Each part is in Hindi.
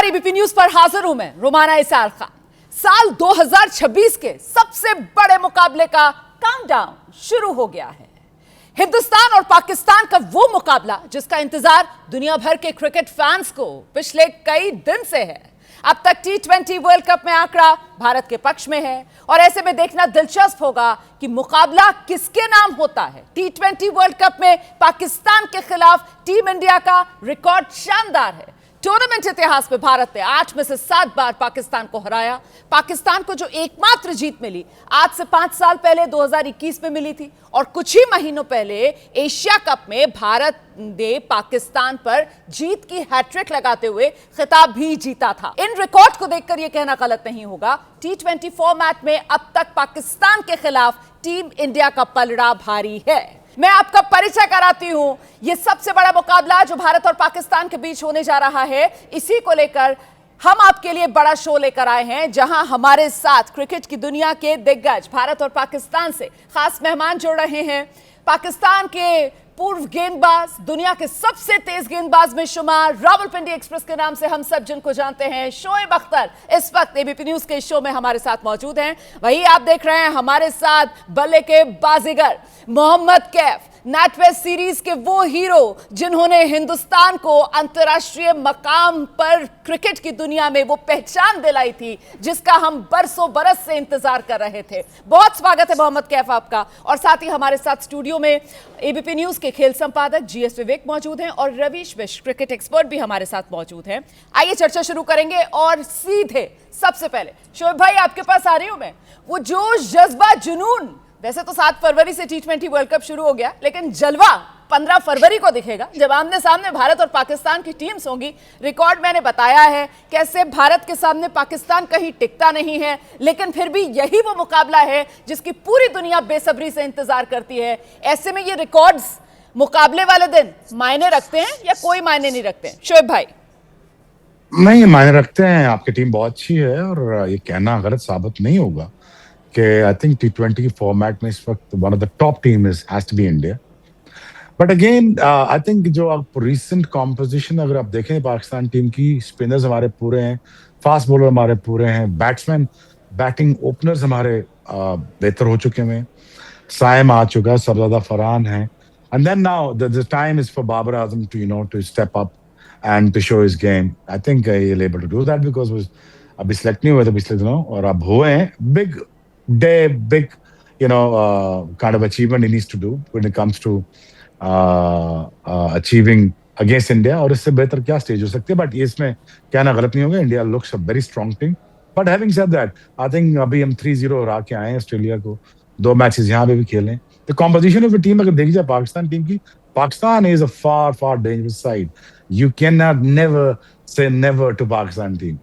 नमस्कार, एबीपी न्यूज पर हाजिर हूं मैं रुमाना इसार खान। साल 2026 के सबसे बड़े मुकाबले का काउंटडाउन शुरू हो गया है। हिंदुस्तान और पाकिस्तान का वो मुकाबला जिसका इंतजार दुनिया भर के क्रिकेट फैंस को पिछले कई दिन से है। अब तक टी20 वर्ल्ड कप में आंकड़ा भारत के पक्ष में है और ऐसे में देखना दिलचस्प होगा कि मुकाबला किसके नाम होता है। टी20 वर्ल्ड कप में पाकिस्तान के खिलाफ टीम इंडिया का रिकॉर्ड शानदार है। टूर्नामेंट इतिहास में भारत ने 8 में से 7 बार पाकिस्तान को हराया। पाकिस्तान को जो एकमात्र जीत मिली आज से 5 साल पहले 2021 में मिली थी और कुछ ही महीनों पहले एशिया कप में भारत ने पाकिस्तान पर जीत की हैट्रिक लगाते हुए खिताब भी जीता था। इन रिकॉर्ड को देखकर यह कहना गलत नहीं होगा, टी20 फॉर्मेट में अब तक पाकिस्तान के खिलाफ टीम इंडिया का पलड़ा भारी है। मैं आपका परिचय कराती हूं। यह सबसे बड़ा मुकाबला जो भारत और पाकिस्तान के बीच होने जा रहा है, इसी को लेकर हम आपके लिए बड़ा शो लेकर आए हैं, जहां हमारे साथ क्रिकेट की दुनिया के दिग्गज भारत और पाकिस्तान से खास मेहमान जुड़ रहे हैं। पाकिस्तान के पूर्व गेंदबाज, दुनिया के सबसे तेज गेंदबाज में शुमार, रावलपिंडी एक्सप्रेस के नाम से हम सब जिनको जानते हैं, शोएब अख्तर इस वक्त एबीपी न्यूज के शो में हमारे साथ मौजूद हैं। वही आप देख रहे हैं हमारे साथ बल्ले के बाजीगर मोहम्मद कैफ, नेटवेस्ट सीरीज के वो हीरो जिन्होंने हिंदुस्तान को अंतर्राष्ट्रीय मकाम पर क्रिकेट की दुनिया में वो पहचान दिलाई थी जिसका हम बरसों बरस से इंतजार कर रहे थे। बहुत स्वागत है मोहम्मद कैफ आपका। और साथ ही हमारे साथ स्टूडियो में एबीपी न्यूज के खेल संपादक जीएस विवेक मौजूद हैं और रवीश मिश्र क्रिकेट एक्सपर्ट भी हमारे साथ मौजूद हैं। आइए चर्चा शुरू करेंगे और सीधे सबसे पहले शोएब भाई आपके पास आ रही हूं मैं। वो जोश, जज्बा, जुनून, वैसे तो 7 फरवरी से टी20 वर्ल्ड कप शुरू हो गया, लेकिन जलवा 15 फरवरी को दिखेगा जब आमने सामने भारत और पाकिस्तान की टीम्स होंगी। रिकॉर्ड मैंने बताया है कैसे भारत के सामने पाकिस्तान कहीं टिकता नहीं है, लेकिन फिर भी यही वो मुकाबला है जिसकी पूरी दुनिया बेसब्री से इंतजार करती है। ऐसे में ये रिकॉर्ड्स मुकाबले वाले दिन मायने रखते हैं या कोई मायने नहीं रखते हैं? शोएब भाई। नहीं, मायने रखते हैं। आपकी टीम बहुत अच्छी है और ये कहना गलत साबित नहीं होगा कि आई थिंक टी20 फॉर्मेट में इस वक्त one of the top team has to be India. But again I think जो आप रीसेंट कॉम्पोजिशन अगर आप देखें पाकिस्तान टीम की, स्पिनर्स हमारे पूरे हैं, फास्ट बॉलर हमारे पूरे हैं, बैट्समैन, बैटिंग ओपनर्स हमारे बेहतर हो चुके हैं। साइम आ चुका है, सरदादा फरहान है, and then now the time is for Babar Azam to step up and to show his game. I think he'll able to do that because was अभी select नहीं हुए थे पिछले दिनों और अब हुए हैं। Big day, big kind of achievement he needs to do when it comes to achieving against India। और इससे बेहतर क्या स्टेज हो सकती है, बट ये इसमें कहना गलत नहीं होगा। India looks a very strong team, but having said that, I think अभी हम 3-0 हरा के आए हैं ऑस्ट्रेलिया को। 2 मैचेस यहाँ पे भी खेले। The composition of the team अगर देखी जाए पाकिस्तान टीम की, Pakistan is a far dangerous side. You cannot never say never to Pakistan team.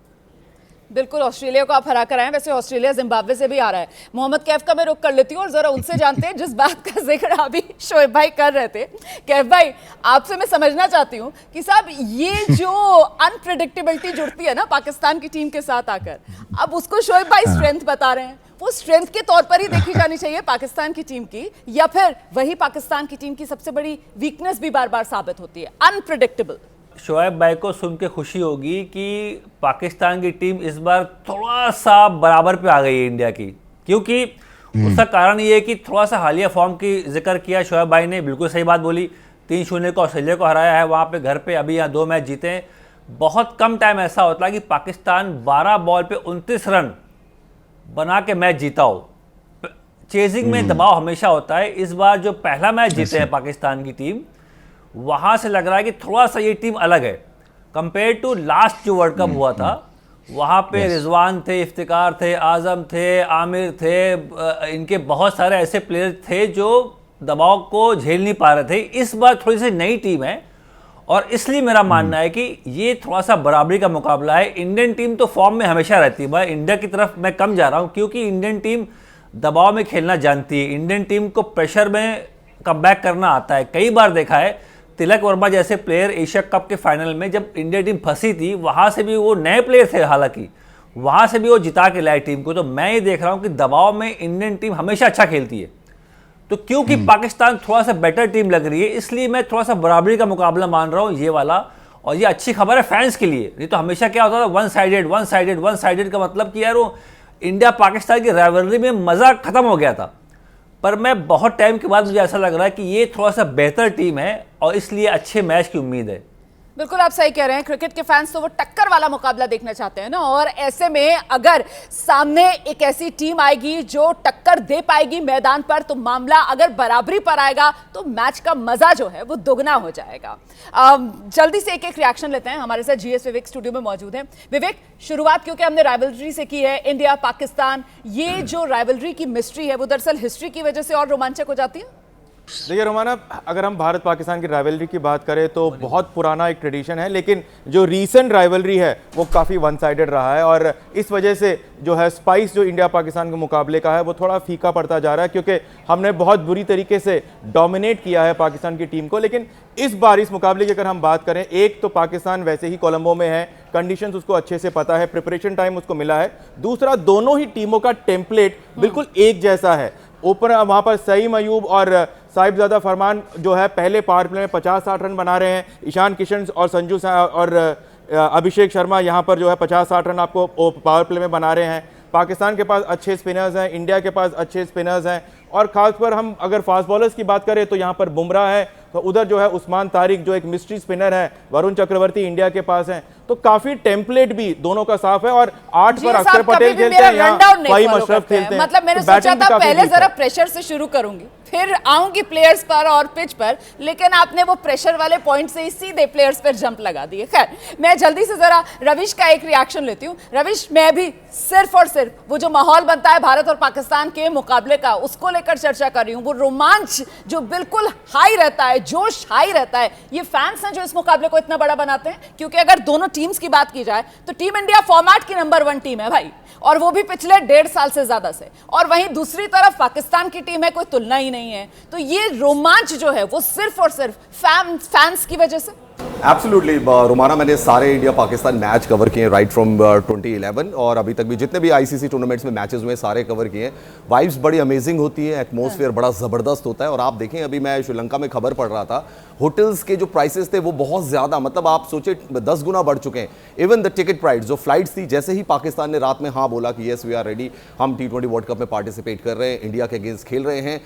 बिल्कुल, ऑस्ट्रेलिया को आप हरा कर आए। वैसे ऑस्ट्रेलिया जिम्बाब्वे से भी आ रहा है। मोहम्मद कैफ का मैं रुख कर लेती हूँ और जरा उनसे जानते हैं जिस बात का जिक्र अभी शोएब भाई कर रहे थे। कैफ भाई, आपसे मैं समझना चाहती हूँ कि साहब ये जो अनप्रेडिक्टेबिलिटी जुड़ती है ना पाकिस्तान की टीम के साथ आकर, अब उसको शोएब भाई स्ट्रेंथ बता रहे हैं। वो स्ट्रेंथ के तौर पर ही देखी जानी चाहिए पाकिस्तान की टीम की, या फिर वही पाकिस्तान की टीम की सबसे बड़ी वीकनेस भी बार बार साबित होती है, अनप्रेडिक्टेबल? शोएब भाई को सुन के खुशी होगी कि पाकिस्तान की टीम इस बार थोड़ा सा बराबर पे आ गई है इंडिया की, क्योंकि उसका कारण ये है कि थोड़ा सा हालिया फॉर्म की जिक्र किया शोएब भाई ने। बिल्कुल सही बात बोली। 3-0 को ऑस्ट्रेलिया को हराया है वहाँ पे घर पे, अभी यहाँ 2 मैच जीते हैं। बहुत कम टाइम ऐसा होता है कि पाकिस्तान 12 बॉल पे 29 रन बना के मैच जीता हो। चेजिंग में दबाव हमेशा होता है। इस बार जो पहला मैच जीते हैं पाकिस्तान की टीम, वहां से लग रहा है कि थोड़ा सा ये टीम अलग है कंपेयर टू लास्ट जो वर्ल्ड कप हुआ था। वहां पे रिजवान थे, इफ्तिकार थे, आजम थे, आमिर थे, इनके बहुत सारे ऐसे प्लेयर थे जो दबाव को झेल नहीं पा रहे थे। इस बार थोड़ी सी नई टीम है और इसलिए मेरा मानना है कि ये थोड़ा सा बराबरी का मुकाबला है। इंडियन टीम तो फॉर्म में हमेशा रहती है। मैं इंडिया की तरफ मैं कम जा रहा हूँ क्योंकि इंडियन टीम दबाव में खेलना जानती है। इंडियन टीम को प्रेशर में कमबैक करना आता है। कई बार देखा है तिलक वर्मा जैसे प्लेयर एशिया कप के फाइनल में जब इंडिया टीम फंसी थी, वहाँ से भी वो नए प्लेयर थे, हालांकि वहाँ से भी वो जिता के लाए टीम को। तो मैं ये देख रहा हूँ कि दबाव में इंडियन टीम हमेशा अच्छा खेलती है। तो क्योंकि पाकिस्तान थोड़ा सा बेटर टीम लग रही है, इसलिए मैं थोड़ा सा बराबरी का मुकाबला मान रहा हूँ ये वाला। और ये अच्छी खबर है फैंस के लिए। नहीं तो हमेशा क्या होता था, वन साइडेड का मतलब कि यार वो इंडिया पाकिस्तान की राइवलरी में मज़ा खत्म हो गया था। पर मैं बहुत टाइम के बाद मुझे ऐसा लग रहा है कि ये थोड़ा सा बेहतर टीम है और इसलिए अच्छे मैच की उम्मीद है। बिल्कुल आप सही कह रहे हैं, क्रिकेट के फैंस तो वो टक्कर वाला मुकाबला देखना चाहते हैं ना, और ऐसे में अगर सामने एक ऐसी टीम आएगी जो टक्कर दे पाएगी मैदान पर, तो मामला अगर बराबरी पर आएगा तो मैच का मजा जो है वो दुगना हो जाएगा। जल्दी से एक एक रिएक्शन लेते हैं। हमारे साथ जीएस विवेक स्टूडियो में मौजूद हैं। विवेक, शुरुआत क्योंकि हमने राइवलरी से की है, इंडिया पाकिस्तान, ये जो राइवलरी की मिस्ट्री है वो दरअसल हिस्ट्री की वजह से और रोमांचक हो जाती है। देखिए रोमाना, अगर हम भारत पाकिस्तान की राइवलरी की बात करें तो बहुत पुराना एक ट्रेडिशन है, लेकिन जो रीसेंट राइवलरी है वो काफ़ी वन साइडेड रहा है और इस वजह से जो है स्पाइस जो इंडिया पाकिस्तान के मुकाबले का है वो थोड़ा फीका पड़ता जा रहा है, क्योंकि हमने बहुत बुरी तरीके से डोमिनेट किया है पाकिस्तान की टीम को। लेकिन इस बार इस मुकाबले की अगर हम बात करें, एक तो पाकिस्तान वैसे ही कोलंबो में है, कंडीशंस उसको अच्छे से पता है, प्रिपरेशन टाइम उसको मिला है। दूसरा, दोनों ही टीमों का टेम्पलेट बिल्कुल एक जैसा है। ओपन वहां पर सईम अयूब और साहिबजादा फरमान जो है पहले पावर प्ले में 50-60 रन बना रहे हैं। ईशान किशन और संजू और अभिषेक शर्मा यहाँ पर जो है 50-60 रन आपको पावर प्ले में बना रहे हैं। पाकिस्तान के पास अच्छे स्पिनर्स हैं, इंडिया के पास अच्छे स्पिनर्स हैं, और खासकर हम अगर फास्ट बॉलर्स की बात करें तो यहाँ पर बुमराह है, तो उधर जो है उस्मान तारिक जो एक मिस्ट्री स्पिनर है, वरुण चक्रवर्ती इंडिया के पास हैं। तो काफी टेम्पलेट भी दोनों का साफ है। और 8 पर अक्षर पटेल खेलते हैं, यहाँ फाहिम अशरफ खेलते हैं। मतलब मैंने सोचा था पहले जरा प्रेशर से शुरू करूंगी, फिर आऊंगी प्लेयर्स पर और पिच पर, लेकिन आपने वो प्रेशर वाले पॉइंट से ही सीधे प्लेयर्स पर जंप लगा दिए। खैर, मैं जल्दी से जरा रविश का एक रिएक्शन लेती हूँ। रविश, मैं भी सिर्फ और सिर्फ वो जो माहौल बनता है भारत और पाकिस्तान के मुकाबले का, उसको लेकर चर्चा कर रही हूँ। वो रोमांच जो बिल्कुल हाई रहता है, जोश हाई रहता है, ये फैंस हैं जो इस मुकाबले को इतना बड़ा बनाते हैं। क्योंकि अगर दोनों टीम्स की बात की जाए तो टीम इंडिया फॉर्मेट की नंबर 1 टीम है भाई, और वो भी पिछले 1.5 साल से ज्यादा से, और वहीं दूसरी तरफ पाकिस्तान की टीम है, कोई तुलना ही नहीं है। तो ये रोमांच जो है वो सिर्फ और सिर्फ फैंस की वजह से। एब्सोल्युटली रोमाना, मैंने सारे इंडिया पाकिस्तान मैच कवर किए राइट फ्रॉम 2011, और अभी तक भी जितने भी आईसीसी टूर्नामेंट्स में मैचेस हुए सारे कवर किए। वाइब्स बड़ी अमेजिंग होती है, एटमॉस्फेयर बड़ा ज़बरदस्त होता है। और आप देखें, अभी मैं श्रीलंका में खबर पढ़ रहा था, होटल्स के जो प्राइसेस थे वो बहुत ज़्यादा, मतलब आप सोचे 10 गुना बढ़ चुके हैं। इवन द टिकट प्राइस, जो फ्लाइट्स थी, जैसे ही पाकिस्तान ने रात में हाँ बोला कि येस वी आर रेडी, हम T20 वर्ल्ड कप में पार्टिसिपेट कर रहे हैं, इंडिया के अगेंस्ट खेल रहे हैं,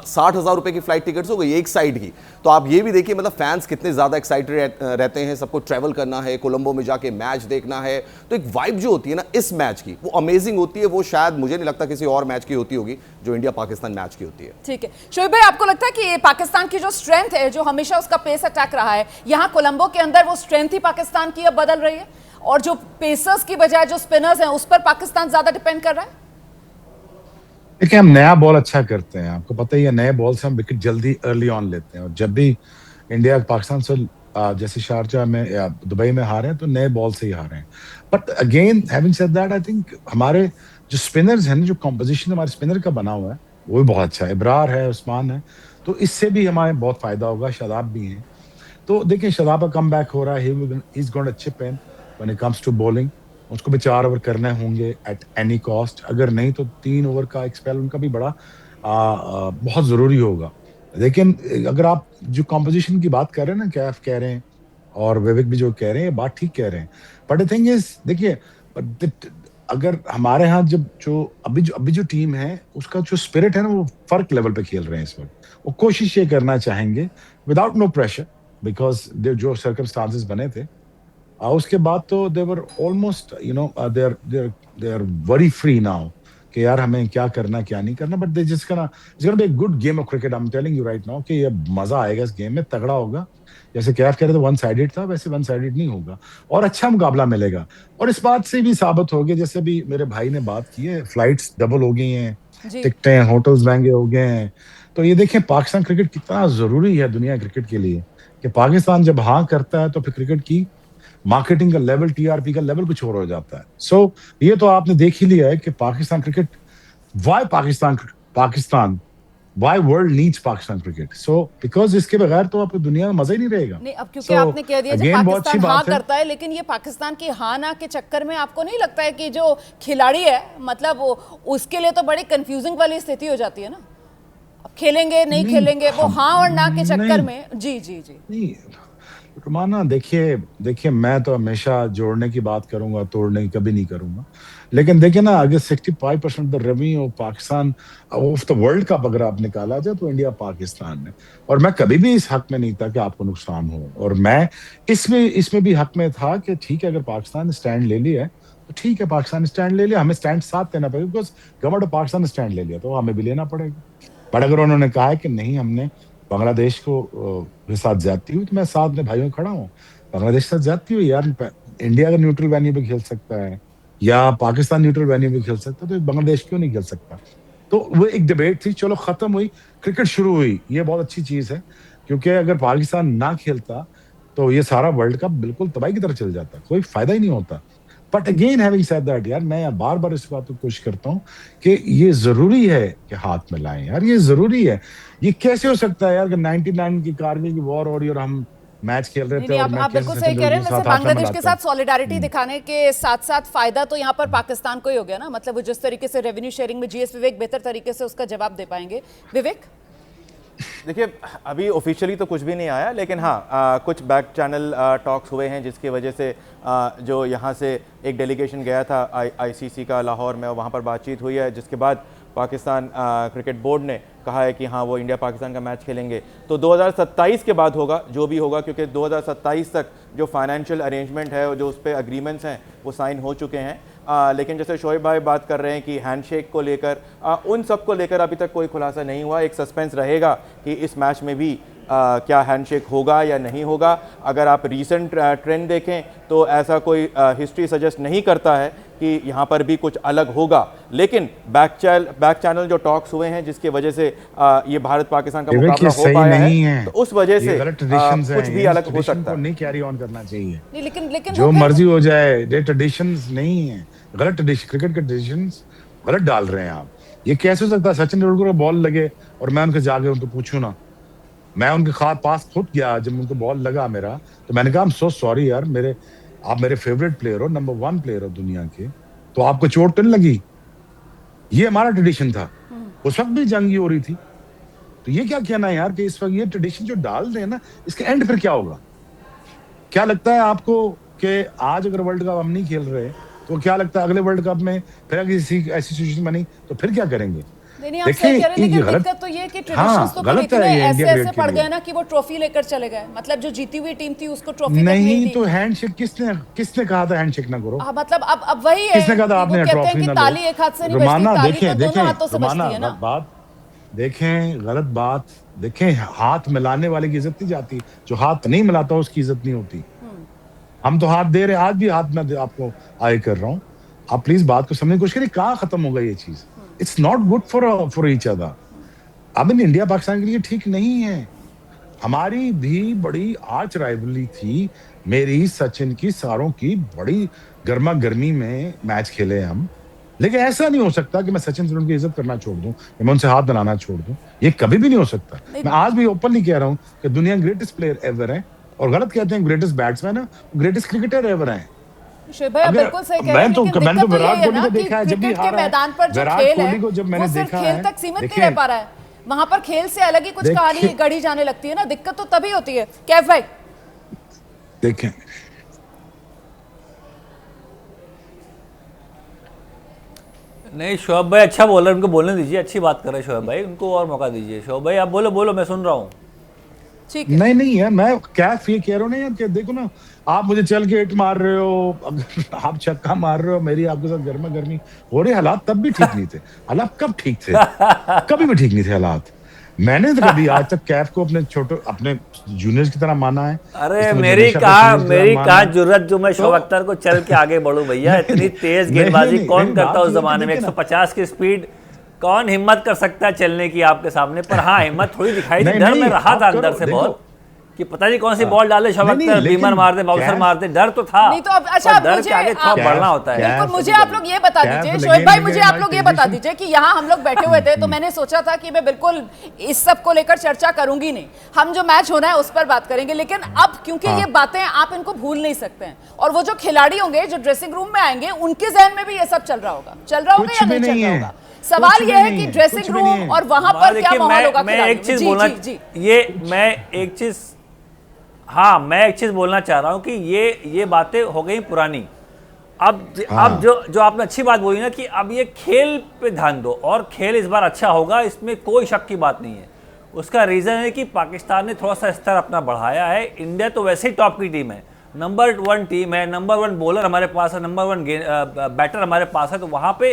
60,000 रुपये की फ्लाइट टिकट्स हो गई एक साइड की। तो आप ये भी देखिए, मतलब फैंस कितने ज़्यादा एक्साइटेड रहते हैं, सबको ट्रैवल करना है, कोलंबो में जाके मैच देखना है। तो एक वाइब जो होती है ना इस मैच की, वो अमेजिंग होती है। वो शायद मुझे नहीं लगता किसी और मैच की होती होगी जो इंडिया पाकिस्तान मैच की होती है। ठीक है शोएब भाई, आपको लगता है कि पाकिस्तान की जो स्ट्रेंथ है, जो हमेशा उसका पेस अटैक रहा है, यहाँ कोलंबो के अंदर वो स्ट्रेंथ ही पाकिस्तान की अब बदल रही है, और जो पेसर्स की बजाय जो स्पिनर्स हैं उस पर पाकिस्तान ज्यादा डिपेंड कर रहा है? देखिए, हम नया बॉल अच्छा करते हैं, आपको पता ही है, नए बॉल से हम विकेट जल्दी अर्ली ऑन लेते हैं। और जब भी इंडिया पाकिस्तान से जैसे शारजा में या दुबई में हारे हैं तो नए बॉल से ही हारे हैं। But again having said that, I think हमारे जो स्पिनर्स हैं, जो कॉम्पोजिशन हमारे स्पिनर का बना हुआ है वो भी बहुत अच्छा है। इब्रार है, उस्मान है, तो इससे भी हमारे बहुत फायदा होगा। शादाब भी हैं, तो देखिए शादाब का कम बैक हो रहा है, he is going to chip in when it comes to bowling. उसको भी 4 ओवर करने होंगे एट एनी कॉस्ट, अगर नहीं तो 3 ओवर का एक स्पेल उनका भी बड़ा बहुत जरूरी होगा। लेकिन अगर आप जो कॉम्पोजिशन की बात कर रहे हैं ना, कैफ कह रहे हैं और विवेक भी जो कह रहे हैं, बात ठीक कह रहे हैं। बट द थिंग इज, देखिए अगर हमारे यहाँ जब जो अभी जो टीम है उसका जो स्पिरिट है ना, वो फर्क लेवल पे खेल रहे हैं इस वक्त। वो कोशिश ये करना चाहेंगे विदाउट नो प्रेशर, बिकॉज जो सर्कमस्टांसेस बने थे उसके बाद तो they were almost they are very free now कि यार हमें क्या करना क्या नहीं करना। But they just gonna be a good game of cricket. I am telling you right now कि ये मजा आएगा इस गेम में, तगड़ा होगा। जैसे कैफ कह रहे थे वन साइडेड था, वैसे वन साइडेड नहीं होगा और अच्छा मुकाबला मिलेगा। और इस बात से भी साबित हो गया, जैसे भी मेरे भाई ने बात की है, फ्लाइट्स डबल हो गई हैं, टिकटें होटल्स महंगे हो गए हैं। तो ये देखें पाकिस्तान क्रिकेट कितना जरूरी है दुनिया क्रिकेट के लिए, कि पाकिस्तान जब हाँ करता है तो फिर क्रिकेट की मार्केटिंग का लेवल, टीआरपी का लेवल कुछ और हो जाता है। सो ये तो आपने देख ही लिया है कि Pakistan cricket, why world needs Pakistan cricket. So because इसके बगैर तो आपको दुनिया में मजा ही नहीं रहेगा। नहीं, अब क्योंकि आपने कह दिया जब पाकिस्तान हाँ करता है, लेकिन ये पाकिस्तान की हाँ ना के चक्कर में आपको नहीं लगता है कि जो खिलाड़ी है, मतलब उसके लिए तो बड़ी कंफ्यूजिंग वाली स्थिति हो जाती है ना, अब खेलेंगे नहीं खेलेंगे, वो हाँ और ना के चक्कर में। जी जी जी, नहीं रोमाना, देखिए देखिए, मैं तो हमेशा जोड़ने की बात करूंगा, तोड़ने की कभी नहीं करूंगा। लेकिन देखिए ना, अगर 65% the revenue of Pakistan of the world cup अगर आप निकाला जाए तो इंडिया पाकिस्तान है। और मैं कभी भी इस हक में नहीं था कि आपको नुकसान हो, और मैं इसमें इसमें भी हक में था कि ठीक है, अगर पाकिस्तान ने स्टैंड ले लिया है तो ठीक है, पाकिस्तान ने स्टैंड ले लिया, हमें स्टैंड साथ देना पड़ेगा, बिकॉज गवर्नमेंट ऑफ पाकिस्तान ने स्टैंड ले लिया तो हमें भी लेना पड़ेगा। बट अगर उन्होंने कहा है कि नहीं, हमने बांग्लादेश को के साथ ज्यादती हुई, तो मैं साथ में भाइयों खड़ा हूँ। बांग्लादेश के साथ ज्यादती हुई यार, इंडिया अगर न्यूट्रल वेन्यू पे खेल सकता है या पाकिस्तान न्यूट्रल वेन्यू पे खेल सकता है, तो बांग्लादेश क्यों नहीं खेल सकता? तो वो एक डिबेट थी, चलो खत्म हुई, क्रिकेट शुरू हुई, ये बहुत अच्छी चीज है। क्योंकि अगर पाकिस्तान ना खेलता तो ये सारा वर्ल्ड कप बिल्कुल तबाही की तरफ चल जाता, कोई फायदा ही नहीं होता। But again having said that, यार मैं बार बार इस बात को कोशिश करता हूँ कि ये जरूरी है कि हाथ में लाएं यार, ये जरूरी है। ये कैसे हो सकता है यार कि 99 की कारगिल की वॉर हो रही है और हम मैच खेल रहे थे नहीं, और आप मैं बिल्कुल सही कह रहे हैं। वैसे बांग्लादेश के साथ सॉलिडारिटी दिखाने के साथ साथ फायदा तो यहाँ पर पाकिस्तान को ही हो गया ना, मतलब वो जिस तरीके से रेवेन्यू शेयरिंग में जीएस विवेक बेहतर तरीके से उसका जवाब दे पाएंगे। विवेक, देखिए अभी ऑफिशियली तो कुछ भी नहीं आया, लेकिन हाँ कुछ बैक चैनल टॉक्स हुए हैं जिसकी वजह से जो यहाँ से एक डेलीगेशन गया था आईसीसी का लाहौर में, वहाँ पर बातचीत हुई है, जिसके बाद पाकिस्तान क्रिकेट बोर्ड ने कहा है कि हाँ वो इंडिया पाकिस्तान का मैच खेलेंगे। तो 2027 के बाद होगा जो भी होगा, क्योंकि 2027 तक जो फाइनेंशियल अरेंजमेंट है, जो उस पर अग्रीमेंट्स हैं वो साइन हो चुके हैं। लेकिन जैसे शोएब भाई बात कर रहे हैं कि हैंडशेक को लेकर, उन सब को लेकर अभी तक कोई खुलासा नहीं हुआ। एक सस्पेंस रहेगा कि इस मैच में भी क्या हैंडशेक होगा या नहीं होगा। अगर आप रीसेंट ट्रेंड देखें तो ऐसा कोई हिस्ट्री सजेस्ट नहीं करता है कि यहाँ पर भी कुछ अलग होगा। लेकिन बैक चैनल जो टॉक्स हुए हैं जिसकी वजह से ये भारत पाकिस्तान का मुकाबला हो पाया है, तो उस वजह से कुछ भी अलग हो सकता है। नहीं कैरी ऑन करना चाहिए, लेकिन जो मर्जी हो जाए, ये ट्रेडिशंस नहीं है, गलत ट्रेडिशन, क्रिकेट के ट्रेडिशंस गलत डाल रहे हैं आप। ये कैसे हो सकता है सचिन तेंदुलकर को बॉल लगे और मैं उनके जाके उनको पूछूं ना? मैं उनके पास खुद गया, जब उनको बॉल लगा मेरा, तो मैंने कहा, आई एम सो सॉरी यार, आप मेरे फेवरेट प्लेयर हो, नंबर 1 प्लेयर हो दुनिया के, तो आपको चोट तो नहीं लगी? ये हमारा ट्रेडिशन था, उस वक्त भी जंग हो रही थी। तो ये क्या कहना है यार कि इस वक्त ये ट्रेडिशन जो डाल रहे हैं ना, इसके एंड फिर क्या होगा? क्या लगता है आपको कि आज अगर वर्ल्ड कप हम नहीं खेल रहे तो क्या लगता है अगले वर्ल्ड कप में फिर अगर ऐसी सिचुएशन बनी तो फिर क्या करेंगे? नहीं, आप सही कह रहे हैं, लेकिन दिक्कत तो ये कि ट्रेडिशंस तो फिर इतने ऐसे पड़ गए ना कि वो ट्रॉफी लेकर चले गए, मतलब जो जीती हुई टीम थी उसको ट्रॉफी नहीं, तो हैंडशेक किसने कहा था हैंडशेक ना करो? मतलब अब वही है, किसने कहा था आपने ट्रॉफी ना लो? ताली एक हाथ से नहीं बजती, ताली तो दोनों हाथों से बजती है ना। बात देखें, गलत बात देखें, हाथ मिलाने वाले की इज्जत नहीं जाती, जो हाथ नहीं मिलाता उसकी इज्जत नहीं होती। हम तो हाथ दे रहे हैं, आज भी हाथ में आपको आए कर रहा हूँ। आप प्लीज बात को समझने की कोशिश करिए, कहाँ खत्म होगा ये चीज? It's not good for each other. अब इन इंडिया पाकिस्तान के लिए ठीक नहीं है। हमारी भी बड़ी आर्च राइवलरी थी, मेरी सचिन की, सारों की बड़ी गर्मा गर्मी में मैच खेले हम। लेकिन ऐसा नहीं हो सकता कि मैं सचिन तेंदुलकर की इज्जत करना छोड़ दूं, मैं उनसे हाथ बनाना छोड़ दूं। ये कभी भी नहीं हो सकता। मैं आज भी ओपनली कह रहा हूं कि दुनिया ग्रेटेस्ट प्लेयर एवर है, और गलत कहते हैं ग्रेटेस्ट बैट्समैन है, ग्रेटेस्ट क्रिकेटर एवर है। शोएब भाई, आप बिल्कुल सही कह रहे हैं, लेकिन मैंने तो दिक्कत विराट ये है कोहली ना को कि देखा है जब भी क्रिकेट के हारा है, मैदान पर जो विराट खेल कोहली को जब है मैंने वो सिर्फ देखा खेल है, तक सीमित नहीं रह पा रहा है, वहां पर खेल से अलग ही कुछ कहानी गढ़ी जाने लगती है ना। दिक्कत तो तभी होती है। कैफ भाई देखें, नहीं, शोएब भाई अच्छा बोल रहे हैं, उनको बोलने दीजिए, अच्छी बात कर रहे हैं शोएब भाई, उनको और मौका दीजिए। शोएब भाई आप बोलो, मैं सुन रहा हूँ। ठीक है। नहीं यार, मैं कैफ ये कह रहा हूँ ना यार कि देखो ना, आप मुझे चल के हिट मार रहे हो, अगर आप छक्का मार रहे हो, मेरी आपके साथ गर्मा गर्मी हो रही। हालात तब भी ठीक नहीं थे। हालात कब ठीक थे? कभी भी ठीक नहीं थे हालात। मैंने तो कभी आज तक कैफ को अपने जूनियर्स की तरह माना है। अरे मेरी कहा जुर्रत जो मैं शोएब अख्तर को चल के आगे बढ़ूं भैया। इतनी तेज गेंदबाजी कौन करता उस जमाने में? 150 की स्पीड कौन हिम्मत कर सकता है चलने की आपके सामने? पर हाँ, हिम्मत थोड़ी दिखाई दी। डर में रहा था अंदर से बहुत कि पता नहीं कौन सी बॉल डाले शोएब अख्तर, बीमर मार दे, बाउंसर मार दे। डर तो था। नहीं तो अब अच्छा, डर के आगे थोड़ा बढ़ना होता है। बिल्कुल। मुझे आप लोग ये बता दीजिए, शोएब भाई मुझे आप लोग ये बता दीजिए कि यहाँ हम लोग बैठे हुए थे तो मैंने सोचा था कि मैं बिल्कुल इस सब को लेकर चर्चा करूंगी नहीं, हम जो मैच होना है उस पर बात करेंगे। लेकिन अब क्योंकि ये बातें आप इनको भूल नहीं सकते हैं, और वो जो खिलाड़ी होंगे जो ड्रेसिंग रूम में आएंगे उनके जहन में भी ये सब चल रहा होगा या नहीं चल रहा होगा। सवाल ये है कि ड्रेसिंग रूम और वहां पर क्या माहौल होगा। मैं एक चीज बोलना, ये मैं एक चीज हाँ, मैं एक चीज बोलना चाह रहा हूँ कि ये बातें हो गई पुरानी। अब जो आपने अच्छी बात बोली ना कि अब ये खेल पे ध्यान दो और खेल इस बार अच्छा होगा, इसमें कोई शक की बात नहीं है। उसका रीजन है कि पाकिस्तान ने थोड़ा सा स्तर अपना बढ़ाया है। इंडिया तो वैसे ही टॉप की टीम है, नंबर 1 टीम है, नंबर 1 बॉलर हमारे पास है, नंबर 1 बैटर हमारे पास है। तो वहाँ पे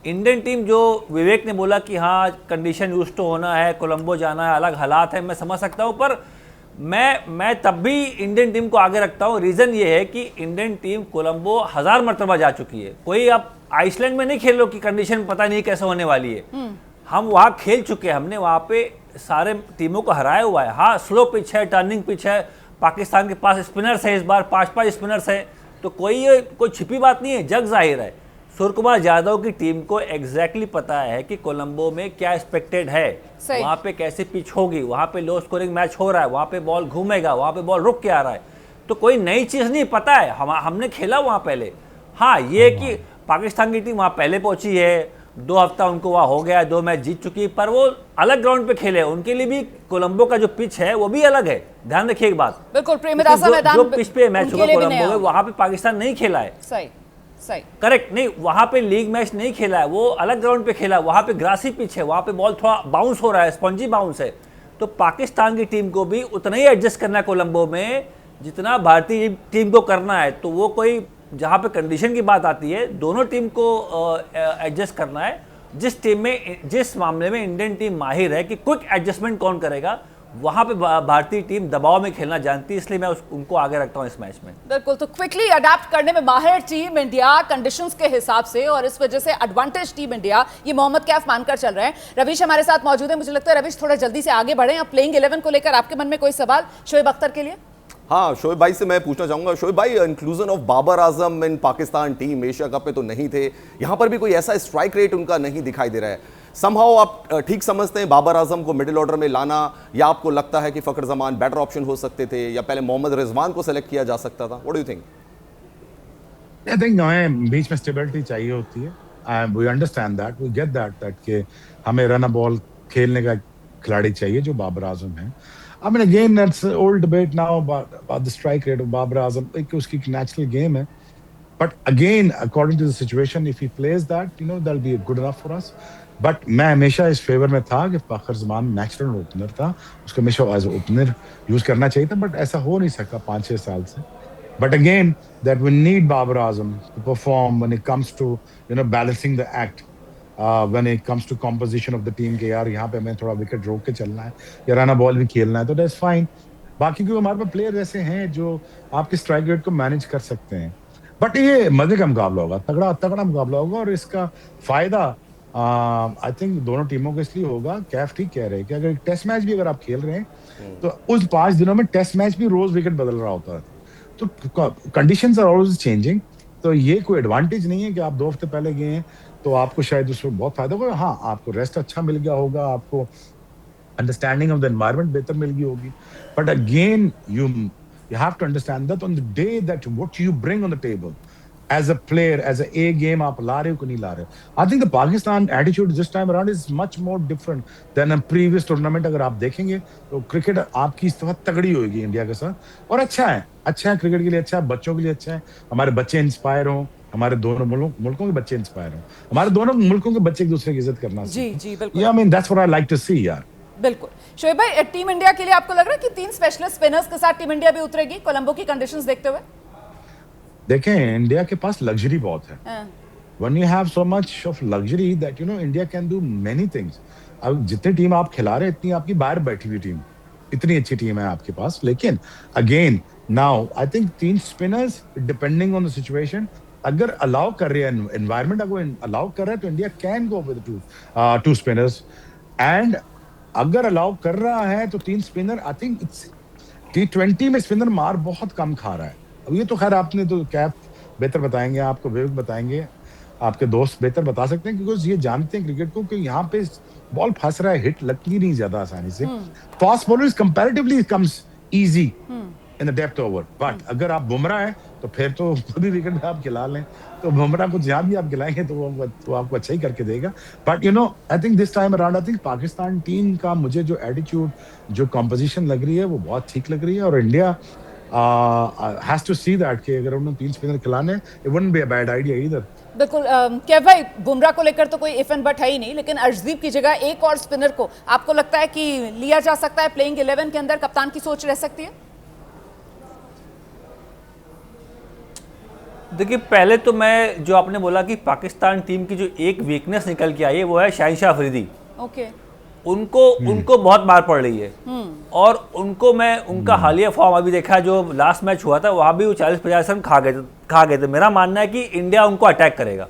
इंडियन टीम, जो विवेक ने बोला कि हाँ कंडीशन यूज टू होना है, कोलंबो जाना है, अलग हालात है, मैं समझ सकता हूँ, पर मैं तब भी इंडियन टीम को आगे रखता हूँ। रीज़न ये है कि इंडियन टीम कोलंबो 1000 मरतबा जा चुकी है। कोई आप आइसलैंड में नहीं खेल लो कि कंडीशन पता नहीं कैसे होने वाली है। हम वहाँ खेल चुके हैं, हमने वहाँ पे सारे टीमों को हराया हुआ है। हाँ, स्लो पिच है, टर्निंग पिच है, पाकिस्तान के पास स्पिनर्स है, इस बार 5 स्पिनर्स है, तो कोई छिपी बात नहीं है, जग जाहिर है। सूर्य कुमार यादव की टीम को एग्जैक्टली पता है कि कोलंबो में क्या एक्सपेक्टेड है, वहाँ पे कैसी पिच होगी, वहाँ पे लो स्कोरिंग मैच हो रहा है, वहाँ पे बॉल घूमेगा, वहाँ पे बॉल रुक के आ रहा है, तो कोई नई चीज़ नहीं, पता है, हमने खेला वहाँ पहले। हाँ, ये कि पाकिस्तान की टीम वहाँ पहले पहुंची है, 2 हफ्ता उनको वहाँ हो गया, 2 मैच जीत चुकी है, पर वो अलग ग्राउंड पे खेले, उनके लिए भी कोलंबो का जो पिच है वो भी अलग है। ध्यान रखिए एक बात, बिल्कुल प्रेमदासा मैदान जो पिच पे मैच उनके होगा लिए भी कोलंबो नया में, वहाँ पे पाकिस्तान नहीं खेला है। सही सही करेक्ट, नहीं वहाँ पे लीग मैच नहीं खेला है, वो अलग ग्राउंड पे खेला है, वहाँ पे ग्रासी पिच है, वहाँ पे बॉल थोड़ा बाउंस हो रहा है, स्पॉन्जी बाउंस है। तो पाकिस्तान की टीम को भी उतना ही एडजस्ट करना है कोलंबो में जितना भारतीय टीम को करना है। तो वो कोई जहाँ पे कंडीशन की बात आती है, दोनों टीम को एडजस्ट करना है। जिस मामले में इंडियन टीम माहिर है कि क्विक एडजस्टमेंट कौन करेगा, वहां पे भारतीय टीम दबाव में खेलना जानती है, इसलिए मैं उनको आगे रखता हूं इस मैच में। बिल्कुल, तो क्विकली अडेप्ट करने में माहिर टीम इंडिया कंडीशंस के हिसाब से, और इस वजह से एडवांटेज टीम इंडिया, ये मोहम्मद कैफ मानकर चल रहे हैं। रवीश हमारे साथ मौजूद है, मुझे लगता है रवीश थोड़ा जल्दी से आगे बढ़े। अब प्लेइंग 11 को लेकर आपके मन में कोई सवाल शोएब अख्तर के लिए? हाँ, शोएब भाई से मैं पूछना चाहूंगा, शोएब भाई, inclusion of Babar Azam in Pakistan team Asia cup में तो नहीं थे, यहाँ पर भी कोई ऐसा स्ट्राइक रेट उनका नहीं दिखाई दे रहा है। समहाउ आप ठीक समझते हैं बाबर आजम को मिडिल ऑर्डर में लाना, या आपको लगता है कि फखर जमान बेटर ऑप्शन हो सकते थे, या पहले मोहम्मद रिजवान को सेलेक्ट किया जा सकता था? What do you think? I think हमें बीच में स्टेबिलिटी चाहिए होती है। We understand that, we get that कि हमें रन अ बॉल खेलने का खिलाड़ी चाहिए जो बाबर आजम है। I mean, again, that's an old debate now about the strike rate of Babar Azam. एक उसकी natural game है. But again, according to the situation, if he plays that, that'll be good enough for us. But मैं हमेशा इस फेवर में था कि फखर जमान नेचुरल ओपनर था, उसको हमेशा एज ओपनर यूज करना चाहिए था, बट ऐसा हो नहीं सका 5-6 साल से. But again, that we need Babar Azam to perform when it comes to balancing the act. When it comes to composition of the team के यार यहाँ पे हमें थोड़ा विकेट रोक के चलना है या रन बॉल भी खेलना है, तो दैट्स फाइन. बाकी क्योंकि हमारे पास प्लेयर ऐसे हैं जो आपके स्ट्राइक रेट को मैनेज कर सकते हैं. बट ये मजे का मुकाबला होगा, तगड़ा मुकाबला होगा, और इसका फायदा आई थिंक दोनों टीमों को इसलिए होगा. कैफ ठीक कह रहे हैं कि अगर टेस्ट मैच भी अगर आप खेल रहे हैं तो उस 5 दिनों में टेस्ट मैच भी रोज विकेट बदल रहा होता है, तो कंडीशंस आर ऑलवेज चेंजिंग. तो ये कोई एडवांटेज नहीं है कि आप 2 हफ्ते पहले गए हैं तो आपको शायद उसमें बहुत फायदा होगा. हाँ, आपको रेस्ट अच्छा मिल गया होगा, आपको अंडरस्टैंडिंग ऑफ द एनवायरनमेंट बेहतर मिल गई होगी. But again you have to understand that on the day that what you bring on the table as a player, as a game आप ला रहे हो कि नहीं ला रहे हो. I think the Pakistan attitude this time around is much more different than a previous tournament. अगर आप देखेंगे तो क्रिकेट आपकी इस दफा तगड़ी होगी इंडिया के साथ, और अच्छा है क्रिकेट के लिए अच्छा है, बच्चों के लिए अच्छा है. हमारे बच्चे इंस्पायर हों, हमारे दोनों मुल्कों के बच्चे इंस्पायर हों, हमारे दोनों मुल्कों के बच्चे एक दूसरे की इज्जत करना. जी बिल्कुल. I mean that's what I like to see यार. बिल्कुल. शोएब भाई, टीम इंडिया के लिए आपको लग रहा है कि 3 स्पेशलिस्ट स्पिनर्स के साथ टीम इंडिया भी उतरेगी कोलंबो की कंडीशंस देखते हुए? देखें, इंडिया के पास लग्जरी बहुत है. When you have so much of luxury that India can do many things. अब जितनी टीम आप खिला रहे हैं इतनी आपकी बाहर बैठी हुई टीम, इतनी अच्छी टीम है आपके पास. लेकिन again now I think 3 spinners depending on the situation, अगर अलाउ कर रहे हैं एनवायरनमेंट, अगर अलाउ कर रहा है तो India can go with 2 spinners. And अगर अलाउ कर रहा है तो 3 spinner, I think it's T20 में स्पिनर मार बहुत कम खा रहा है. अब ये तो खैर आपने तो कैप बेहतर बताएंगे, आपको विवेक बताएंगे, आपके दोस्त बेहतर बता सकते हैं, क्योंकि ये जानते हैं क्रिकेट को कि यहाँ पे बॉल फंस रहा है, हिट लगती नहीं ज्यादा आसानी से. Fast bowlers comparatively comes easy in the depth over, but अगर आप बुमराह है तो फिर तो खुद ही विकेट पे आप खिला लें, तो बुमराह को जहां भी आप खिलाएंगे तो वो आपको अच्छा ही करके देगा। But you no, I think this time around, I think Pakistan team का मुझे जो एटीट्यूड, जो कंपोजिशन लग रही है वो बहुत ठीक लग रही है, और India has to see that कि अगर उन्होंने 3 स्पिनर खिलाने, it wouldn't be a bad idea either. बिल्कुल। क्या भाई, बुमराह को लेकर तो कोई इफ एंड बट है ही नहीं, लेकिन अर्शदीप की जगह एक और स्पिनर को आपको लगता है कि लिया जा सकता है प्लेइंग 11 के अंदर? कप्तान की सोच रह सकती है? देखिए, पहले तो मैं, जो आपने बोला कि पाकिस्तान टीम की जो एक वीकनेस निकल के आई है वो है शाहिन अफरीदी। ओके। उनको बहुत मार पड़ रही है, और उनको मैं उनका हालिया फॉर्म अभी देखा, जो लास्ट मैच हुआ था वहाँ भी वो 40-50 रन खा गए थे। मेरा मानना है कि इंडिया उनको अटैक करेगा।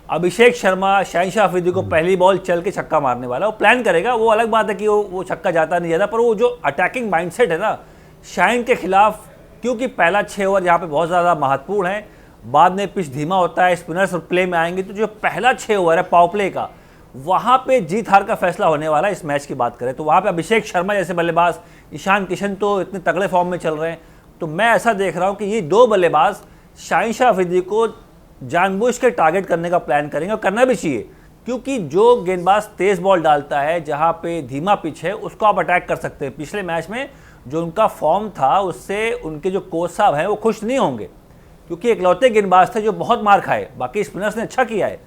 अभिषेक शर्मा शाहिन अफरीदी को पहली बॉल चल के छक्का मारने वाला, वो प्लान करेगा। वो अलग बात है कि वो छक्का जाता नहीं जाता, पर वो जो अटैकिंग माइंडसेट है ना शाहिन के खिलाफ, क्योंकि पहला 6 ओवर यहाँ पे बहुत ज़्यादा महत्वपूर्ण है, बाद में पिच धीमा होता है, स्पिनर्स प्ले में आएंगे, तो जो पहला 6 ओवर है पावर प्ले का, वहाँ पे जीत हार का फैसला होने वाला है। इस मैच की बात करें तो वहाँ पे अभिषेक शर्मा जैसे बल्लेबाज, ईशान किशन तो इतने तगड़े फॉर्म में चल रहे हैं, तो मैं ऐसा देख रहा हूँ कि ये 2 बल्लेबाज शाहिन अफरीदी को जानबूझ के टारगेट करने का प्लान करेंगे, और करना भी चाहिए, क्योंकि जो गेंदबाज तेज़ बॉल डालता है, जहाँ पे धीमा पिच है, उसको आप अटैक कर सकते हैं। पिछले मैच में जो उनका फॉर्म था, उससे उनके जो कोच साहब हैं वो खुश नहीं होंगे, क्योंकि इकलौते गेंदबाज थे जो बहुत मार खाए, बाकी स्पिनर्स ने अच्छा किया है।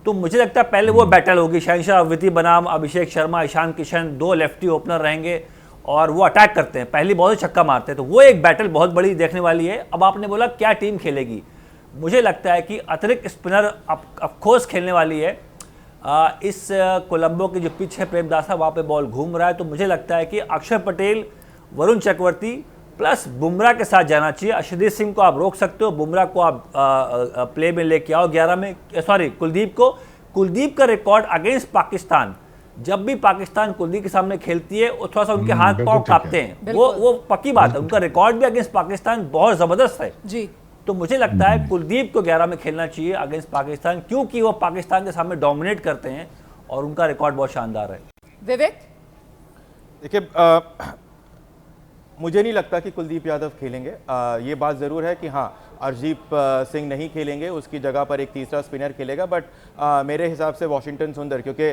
तो मुझे लगता है पहले वो बैटल होगी, शाहिन अफरीदी बनाम अभिषेक शर्मा, ईशान किशन, 2 लेफ्टी ओपनर रहेंगे और वो अटैक करते हैं, पहली बॉल से छक्का मारते हैं, तो वो एक बैटल बहुत बड़ी देखने वाली है। अब आपने बोला क्या टीम खेलेगी, मुझे लगता है कि अतिरिक्त स्पिनर अफकोर्स खेलने वाली है। इस कोलंबो की जो पिच है प्रेमदासा, वहाँ पे बॉल घूम रहा है, तो मुझे लगता है कि अक्षर पटेल, वरुण चक्रवर्ती प्लस बुमराह के साथ जाना चाहिए। अर्शदीप सिंह को आप रोक सकते हो, बुमराह को आप प्ले में लेके आओ 11 में, सॉरी कुलदीप का रिकॉर्ड अगेंस्ट पाकिस्तान, जब भी पाकिस्तान कुलदीप के सामने खेलती है वो थोड़ा सा उनके हाथ पांव कांपते हैं, वो पक्की बात है। उनका रिकॉर्ड भी अगेंस्ट पाकिस्तान बहुत ज़बरदस्त है जी। तो मुझे लगता है कुलदीप को 11 में खेलना चाहिए अगेंस्ट पाकिस्तान, क्योंकि वो पाकिस्तान के सामने डोमिनेट करते हैं और उनका रिकॉर्ड बहुत शानदार है। विवेक, देखिए, मुझे नहीं लगता कि कुलदीप यादव खेलेंगे। ये बात ज़रूर है कि हाँ, अर्शदीप सिंह नहीं खेलेंगे, उसकी जगह पर एक तीसरा स्पिनर खेलेगा, बट मेरे हिसाब से वॉशिंगटन सुंदर, क्योंकि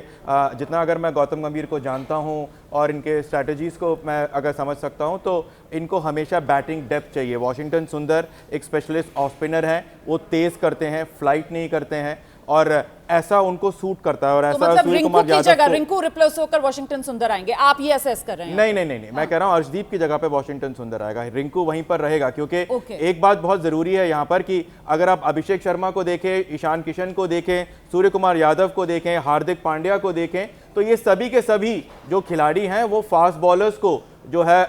जितना अगर मैं गौतम गंभीर को जानता हूँ और इनके स्ट्रैटेजीज़ को मैं अगर समझ सकता हूँ, तो इनको हमेशा बैटिंग डेप्थ चाहिए। वॉशिंगटन सुंदर एक स्पेशलिस्ट ऑफ स्पिनर हैं, वो तेज़ करते हैं, फ्लाइट नहीं करते हैं, और ऐसा उनको सूट करता है। और ऐसा मतलब रिंकू की जगह रिंकू रिप्लेस होकर वॉशिंगटन सुंदर आएंगे, आप ये असेस कर रहे हैं? नहीं, मैं कह रहा हूं अर्शदीप की जगह पे वॉशिंगटन सुंदर आएगा, रिंकू वहीं पर रहेगा, क्योंकि एक बात बहुत जरूरी है यहाँ पर कि अगर आप अभिषेक शर्मा को देखें, ईशान किशन को देखें, सूर्य कुमार यादव को देखें, हार्दिक पांड्या को देखें, तो ये सभी के सभी जो खिलाड़ी हैं वो फास्ट बॉलर्स को जो है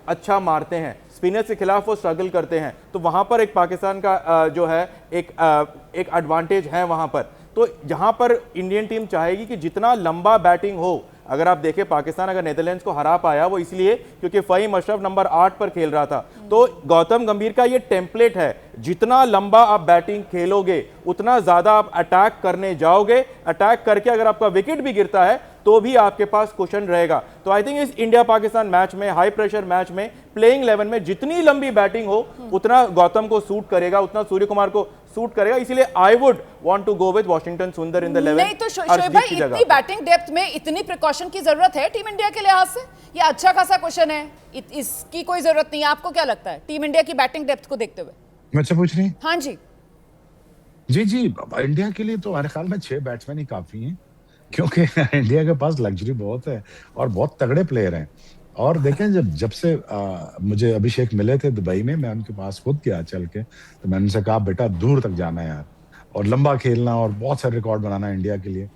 अच्छा मारते हैं, स्पिनर्स के खिलाफ वो स्ट्रगल करते हैं, तो वहाँ पर एक पाकिस्तान का जो है एक एडवांटेज है वहाँ पर। तो जहां पर इंडियन टीम चाहेगी कि जितना लंबा बैटिंग हो, अगर आप देखें पाकिस्तान अगर नेदरलैंड्स को हरा पाया वो इसलिए क्योंकि फ़हीम अशरफ नंबर 8 पर खेल रहा था। तो गौतम गंभीर का ये टेम्पलेट है, जितना लंबा आप बैटिंग खेलोगे उतना ज़्यादा आप अटैक करने जाओगे, अटैक करके अगर आपका विकेट भी गिरता है तो भी आपके पास कुशन रहेगा। तो आई थिंक इस इंडिया पाकिस्तान मैच में, हाई प्रेशर मैच में, प्लेइंग 11 में जितनी लंबी बैटिंग हो उतना गौतम को सूट करेगा, उतना सूर्य कुमार को सूट करेगा, इसलिए I would want to go with Washington Sundar in the 11। नहीं तो शोएब भाई, इतनी बैटिंग डेप्थ में इतनी प्रिकॉशन की जरूरत है टीम इंडिया के लिहाज से? ये अच्छा खासा क्वेश्चन है, इसकी कोई जरूरत नहीं है। आपको क्या लगता है टीम इंडिया की बैटिंग डेप्थ को देखते हुए? मुझसे पूछ रही हैं? हाँ जी जी, इंडिया के लिए तो मेरे ख्याल में 6 बैट्समैन ही काफी हैं, क्योंकि इंडिया के पास लग्जरी बहुत है और बहुत तगड़े प्लेयर हैं। और देखें, जब से मुझे अभिषेक मिले थे दुबई में, मैं उनके पास खुद गया चल के, तो मैंने उनसे कहा बेटा दूर तक जाना है यार, और लंबा खेलना और बहुत सारे रिकॉर्ड बनाना है इंडिया के लिए।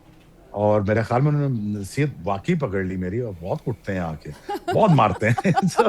और मेरे ख्याल में उन्होंने नसीहत वाकई पकड़ ली मेरी, और बहुत कुटते हैं आके, बहुत मारते हैं। अच्छा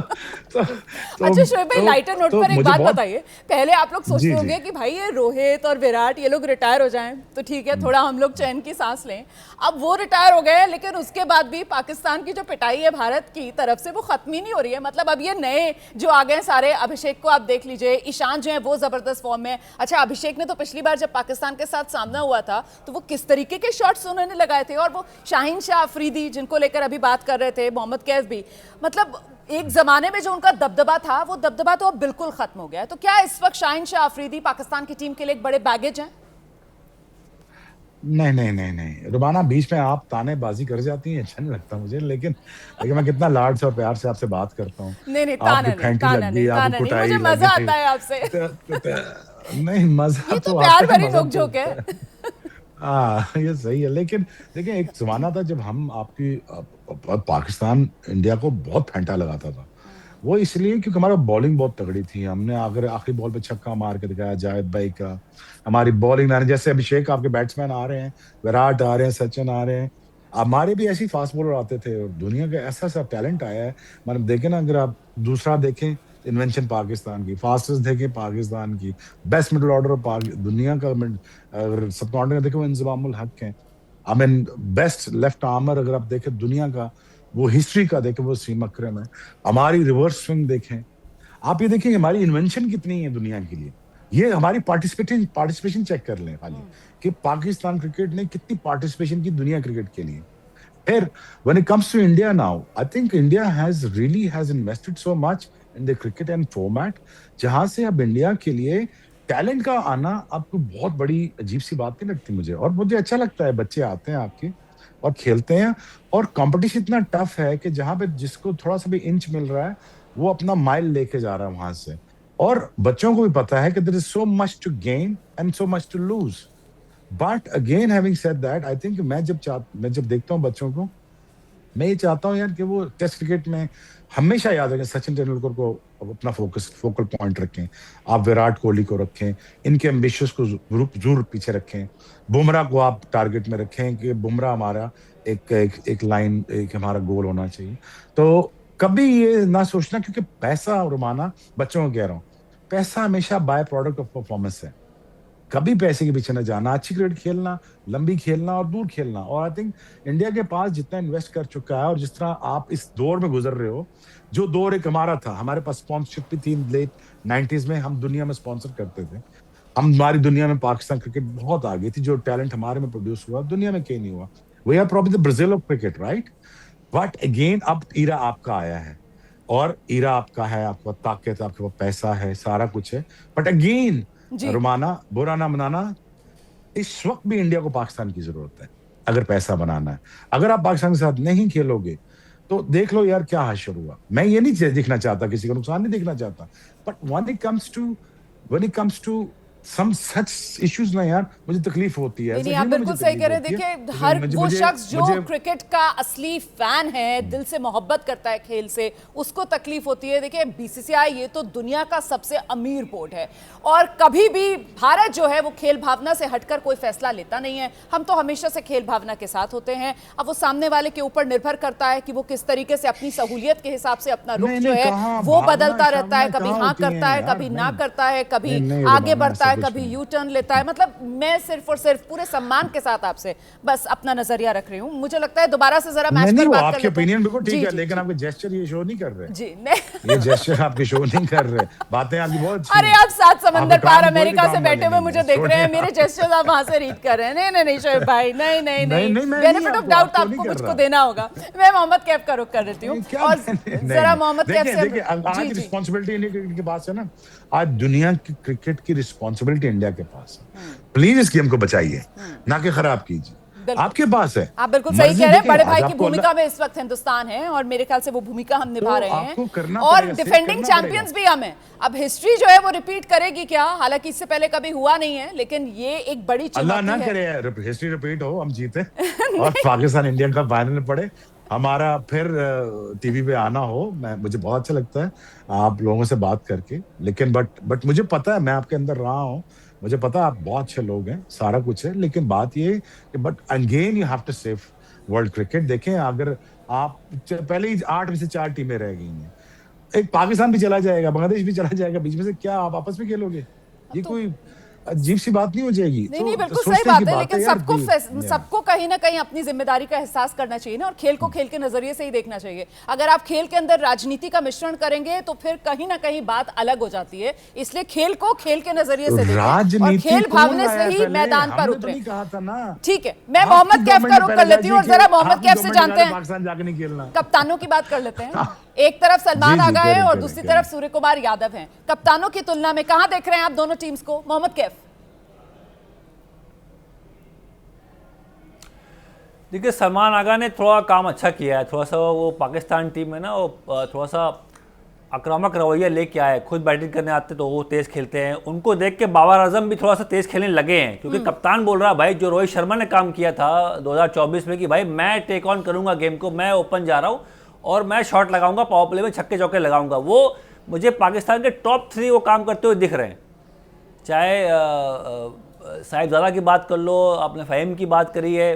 शोएब भाई, लाइटर नोट पर एक बात बताइए। पहले आप लोग सोचते होंगे कि भाई ये रोहित और विराट ये लोग रिटायर हो जाएं तो ठीक है, थोड़ा हम लोग चैन की सांस लें। अब वो रिटायर हो गए, लेकिन उसके बाद भी पाकिस्तान की जो पिटाई है भारत की तरफ से वो खत्म ही नहीं हो रही है। मतलब अब ये नए जो आ गए सारे, अभिषेक को आप देख लीजिए, ईशान जो है वो जबरदस्त फॉर्म में। अच्छा, अभिषेक ने तो पिछली बार जब पाकिस्तान के साथ सामना हुआ था तो वो किस तरीके के शॉट्स उन्होंने लगाए थे, और वो शाहिन अफरीदी जिनको लेकर अभी बात कर रहे थे, मोहम्मद कैफ भी, मतलब एक जमाने में जो उनका दबदबा था वो दबदबा तो अब बिल्कुल खत्म हो गया है। तो क्या इस वक्त शाहीन शाह अफरीदी पाकिस्तान की टीम के लिए एक बड़े बैगेज हैं? नहीं नहीं नहीं नहीं रुबाना, बीच में आप तानेबाजी कर जाती हैं, अच्छा नहीं लगता मुझे। लेकिन मैं कितना लाड से और प्यार से आपसे बात करता हूँ। नहीं नहीं, आपकी ताना नहीं, फेंटी ताना लग गई, नहीं, आपको ताना नहीं, कुटाई मुझे लग मजा गई। आता है आपसे। नहीं, मजा ये तो तो प्यार आता है, भरी मजा नोकझोंक तो है। हाँ, ये सही है। लेकिन देखिए, एक जमाना था जब हम आपकी पाकिस्तान इंडिया को बहुत फेंटा लगाता था। वो इसलिए क्योंकि हमारा बॉलिंग बहुत तगड़ी थी। हमने अगर आखिरी बॉल पे छक्का मार के दिखाया जावेद भाई का। हमारी बॉलिंग मैंने, जैसे अभिषेक आपके बैट्समैन आ रहे हैं, विराट आ रहे हैं, सचिन आ रहे हैं, हमारे भी ऐसे ही फास्ट बॉलर आते थे। और दुनिया का ऐसा सा टैलेंट आया है। मतलब देखें ना, अगर आप दूसरा देखें, इन्वेंशन पाकिस्तान की, फास्टेस्ट देखें पाकिस्तान की, बेस्ट मिडिल ऑर्डर दुनिया का, अगर सबकॉन्टिनेंट देखें वो इंजमामुल हक है। I mean best left armour अगर आप देखें दुनिया का, वो हिस्ट्री का देखें वो सीम अकरम है। हमारी रिवर्स स्विंग देखें, आप ये देखें हमारी इन्वेंशन कितनी है दुनिया के लिए। ये हमारी पार्टिसिपेशन चेक कर लें खाली, कि पाकिस्तान क्रिकेट ने कितनी पार्टिसिपेशन की दुनिया क्रिकेट के लिए। फिर when it comes to India now, I think India has invested so much in the cricket and format, जहां से अब इंडिया के लिए टैलेंट का आना आपको बहुत बड़ी अजीब सी बात नहीं लगती मुझे। और मुझे अच्छा लगता है बच्चे आते हैं आपके और खेलते हैं, और कंपटीशन इतना टफ है कि जहां पे जिसको थोड़ा सा भी इंच मिल रहा है वो अपना माइल लेके जा रहा है वहां से। और बच्चों को भी पता है कि there is so much to gain and so much to lose. But again having said that, I think मैं जब देखता हूँ बच्चों को, मैं ये चाहता हूँ यार कि वो टेस्ट क्रिकेट में हमेशा याद रखें, सचिन तेंदुलकर को अपना फोकल पॉइंट रखें, आप विराट कोहली को रखें, इनके एम्बिशंस को जरूर पीछे रखें, बुमराह को आप टारगेट में रखें कि बुमराह हमारा एक लाइन, एक हमारा गोल होना चाहिए। तो कभी ये ना सोचना, क्योंकि पैसा, रुमाना बच्चों को कह रहा हूँ, पैसा हमेशा बाय प्रोडक्ट ऑफ परफॉर्मेंस है। कभी पैसे के पीछे न जाना, अच्छी क्रिकेट खेलना, लंबी खेलना और दूर खेलना। और आई थिंक इंडिया के पास जितना इन्वेस्ट कर चुका है, और जिस तरह आप इस दौर में गुजर रहे हो, जो दौर एक हमारा था, हमारे पास स्पॉन्सरशिप भी थी लेट 90s में, हम दुनिया में स्पॉन्सर करते थे। हमारी दुनिया में पाकिस्तान क्रिकेट बहुत आ गई थी। जो टैलेंट हमारे में प्रोड्यूस हुआ दुनिया में कहीं नहीं हुआ। We are probably the Brazil of cricket, right? But again अब ईरा आपका आया है, और ईरा आपका है, आपका ताकत, आपके पास पैसा है, सारा कुछ है। बट अगेन रुमाना, बुरा ना मनाना, इस वक्त भी इंडिया को पाकिस्तान की जरूरत है अगर पैसा बनाना है। अगर आप पाकिस्तान के साथ नहीं खेलोगे तो देख लो यार क्या हाशर हुआ। मैं ये नहीं देखना चाहता, किसी को नुकसान नहीं देखना चाहता, but when it comes to some such issues ना यार, मुझे तकलीफ होती है। नहीं, आप बिल्कुल सही कह रहे हैं। देखिए, हर वो शख्स जो क्रिकेट का असली फैन है, दिल से मोहब्बत करता है खेल से, उसको तकलीफ होती है। देखिए, बीसीसीआई ये तो दुनिया का सबसे अमीर बोर्ड है, और कभी भी भारत जो है वो खेल भावना से हटकर कोई फैसला लेता नहीं है। हम तो हमेशा से खेल भावना के साथ होते हैं। अब वो सामने वाले के ऊपर निर्भर करता है कि वो किस तरीके से अपनी सहूलियत के हिसाब से अपना रुख जो है वो बदलता रहता है। कभी हाँ करता है, कभी ना करता है, कभी आगे बढ़ता है, कभी यू टर्न लेता है। मतलब मैं सिर्फ और सिर्फ पूरे सम्मान के साथ आपसे बस अपना नजरिया रख रही हूँ। मुझे लगता है दोबारा से जरा मैच पर बात कर लेते हैं। ओपिनियन बिल्कुल ठीक है, लेकिन आपके जेस्चर ये शो नहीं कर रहे जी। नहीं, ये जेस्चर आपके शो नहीं कर रहे। बातें आपकी बहुत अच्छी अरे आप 7 समंदर पार अमेरिका से बैठे हुए मुझे देख रहे हैं, मेरे जेस्चर्स आप वहां से रीड कर रहे हैं। नहीं नहीं शोएब भाई, नहीं नहीं नहीं, बेनिफिट ऑफ डाउट आपको कुछ को देना होगा। मैं मोहम्मद कैफ का रुख कर देती हूँ, और जरा मोहम्मद कैफ से आज रिस्पांसिबिलिटी इंडिया के पास है ना। आज दुनिया की क्रिकेट की रिस्पांसिबिलिटी इंडिया के पास है। प्लीज इस गेम को बचाइए, ना कि खराब कीजिए। आपके पास है, आप बिल्कुल सही कह रहे हैं। बड़े भाई की भूमिका में इस वक्त हिंदुस्तान है, और मेरे ख्याल से वो भूमिका हम निभा रहे हैं, और डिफेंडिंग चैंपियंस भी हम हैं। अब हिस्ट्री जो है वो रिपीट करेगी क्या? हालांकि इससे पहले कभी हुआ नहीं है, लेकिन ये एक बड़ी चुनौती है। अल्लाह ना करे हिस्ट्री रिपीट हो, हम जीते और पाकिस्तान इंडिया का फाइनल पड़े, हमारा फिर टीवी पे आना हो। मुझे बहुत अच्छा लगता है आप लोगों से बात करके। लेकिन बट मुझे पता है, मैं आपके अंदर रहा हूँ, मुझे पता है आप बहुत अच्छे लोग हैं, सारा कुछ है। लेकिन बात ये कि but again you have to save world cricket. देखें, अगर आप पहले ही 8 में से 4 टीमें रह गई हैं, एक पाकिस्तान भी चला जाएगा, बांग्लादेश भी चला जाएगा, बीच में से क्या आप आपस में खेलोगे? ये कोई अजीब सी बात नहीं हो जाएगी? नहीं, बिल्कुल सही बात है। लेकिन सबको कहीं ना कहीं अपनी जिम्मेदारी का एहसास करना चाहिए ना, और खेल को खेल के नजरिए से ही देखना चाहिए। अगर आप खेल के अंदर राजनीति का मिश्रण करेंगे तो फिर कहीं ना कहीं बात अलग हो जाती है। इसलिए खेल को खेल के नजरिए से देखें, और खेल भावना से ही मैदान पर उतरे। ठीक है, मैं मोहम्मद कैफ का रुख कर लेती हूँ, और जरा मोहम्मद कैफ से जानते हैं, पाकिस्तान जाके नहीं खेलना। कप्तानों की बात कर लेते हैं। एक तरफ सलमान जी, जी, आगा कह है रहे हैं, और कह रहे दूसरी हैं, तरफ सूर्य कुमार यादव हैं। कप्तानों की तुलना में कहां देख रहे हैं आप दोनों टीम्स को, मोहम्मद कैफ? देखिए, सलमान आगा ने थोड़ा काम अच्छा किया है। थोड़ा सा वो पाकिस्तान टीम में ना वो थोड़ा सा आक्रामक रवैया लेके आए। खुद बैटिंग करने आते तो वो तेज़ खेलते हैं। उनको देख के बाबर आजम भी थोड़ा सा तेज़ खेलने लगे हैं, क्योंकि कप्तान बोल रहा है भाई, जो रोहित शर्मा ने काम किया था 2024 में कि भाई मैं टेक ऑन करूंगा गेम को, मैं ओपन जा रहा हूँ और मैं शॉट लगाऊंगा, पावर प्ले में छक्के चौके लगाऊंगा। वो मुझे पाकिस्तान के टॉप 3 वो काम करते हुए दिख रहे हैं। चाहे साहिबजादा की बात कर लो, आपने फ़हीम की बात करी है,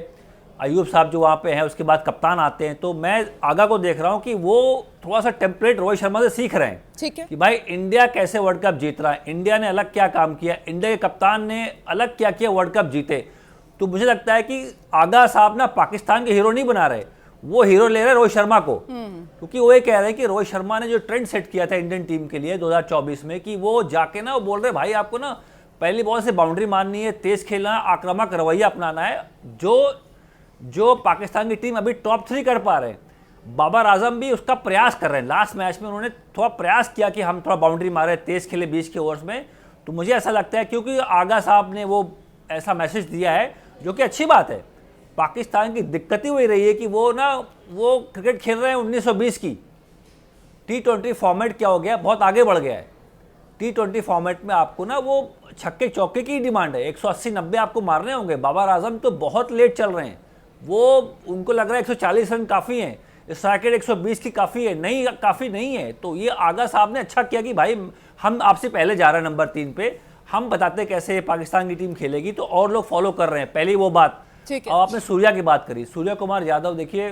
अयूब साहब जो वहाँ पे हैं, उसके बाद कप्तान आते हैं। तो मैं आगा को देख रहा हूँ कि वो थोड़ा सा टेम्पलेट रोहित शर्मा से सीख रहे हैं। ठीक है। कि भाई इंडिया कैसे वर्ल्ड कप जीत रहा है, इंडिया ने अलग क्या काम किया, इंडिया के कप्तान ने अलग क्या किया वर्ल्ड कप जीते। तो मुझे लगता है कि आगा साहब ना पाकिस्तान के हीरो नहीं बना रहे, वो हीरो ले रहे हैं रोहित शर्मा को। क्योंकि वो ये कह रहे हैं कि रोहित शर्मा ने जो ट्रेंड सेट किया था इंडियन टीम के लिए 2024 में, कि वो जाके ना वो बोल रहे भाई आपको ना पहली बॉल से बाउंड्री मारनी है, तेज खेलना, आक्रामक रवैया अपनाना है, जो पाकिस्तान की टीम अभी टॉप 3 कर पा रहे हैं। बाबर आजम भी उसका प्रयास कर रहे हैं। लास्ट मैच में उन्होंने थोड़ा प्रयास किया कि हम थोड़ा बाउंड्री मारे, तेज खेले 20 के ओवर्स में। तो मुझे ऐसा लगता है क्योंकि आगा साहब ने वो ऐसा मैसेज दिया है, जो कि अच्छी बात है। पाकिस्तान की दिक्कत ही वही रही है कि वो क्रिकेट खेल रहे हैं 1920 की। T20 फॉर्मेट क्या हो गया, बहुत आगे बढ़ गया है। T20 फॉर्मेट में आपको ना वो छक्के चौके की डिमांड है, 180-90 आपको मारने होंगे। बाबर आजम तो बहुत लेट चल रहे हैं, वो उनको लग रहा है 140 रन काफ़ी हैं, स्ट्राइक रेट 120 की काफ़ी है, नहीं काफ़ी नहीं है। तो ये आगा साहब ने अच्छा किया कि भाई हम आपसे पहले जा रहे हैं नंबर 3 पे, हम बताते कैसे पाकिस्तान की टीम खेलेगी, तो और लोग फॉलो कर रहे हैं। पहली वो बात। ठीक है। अब आपने सूर्या की बात करी, सूर्य कुमार यादव, देखिए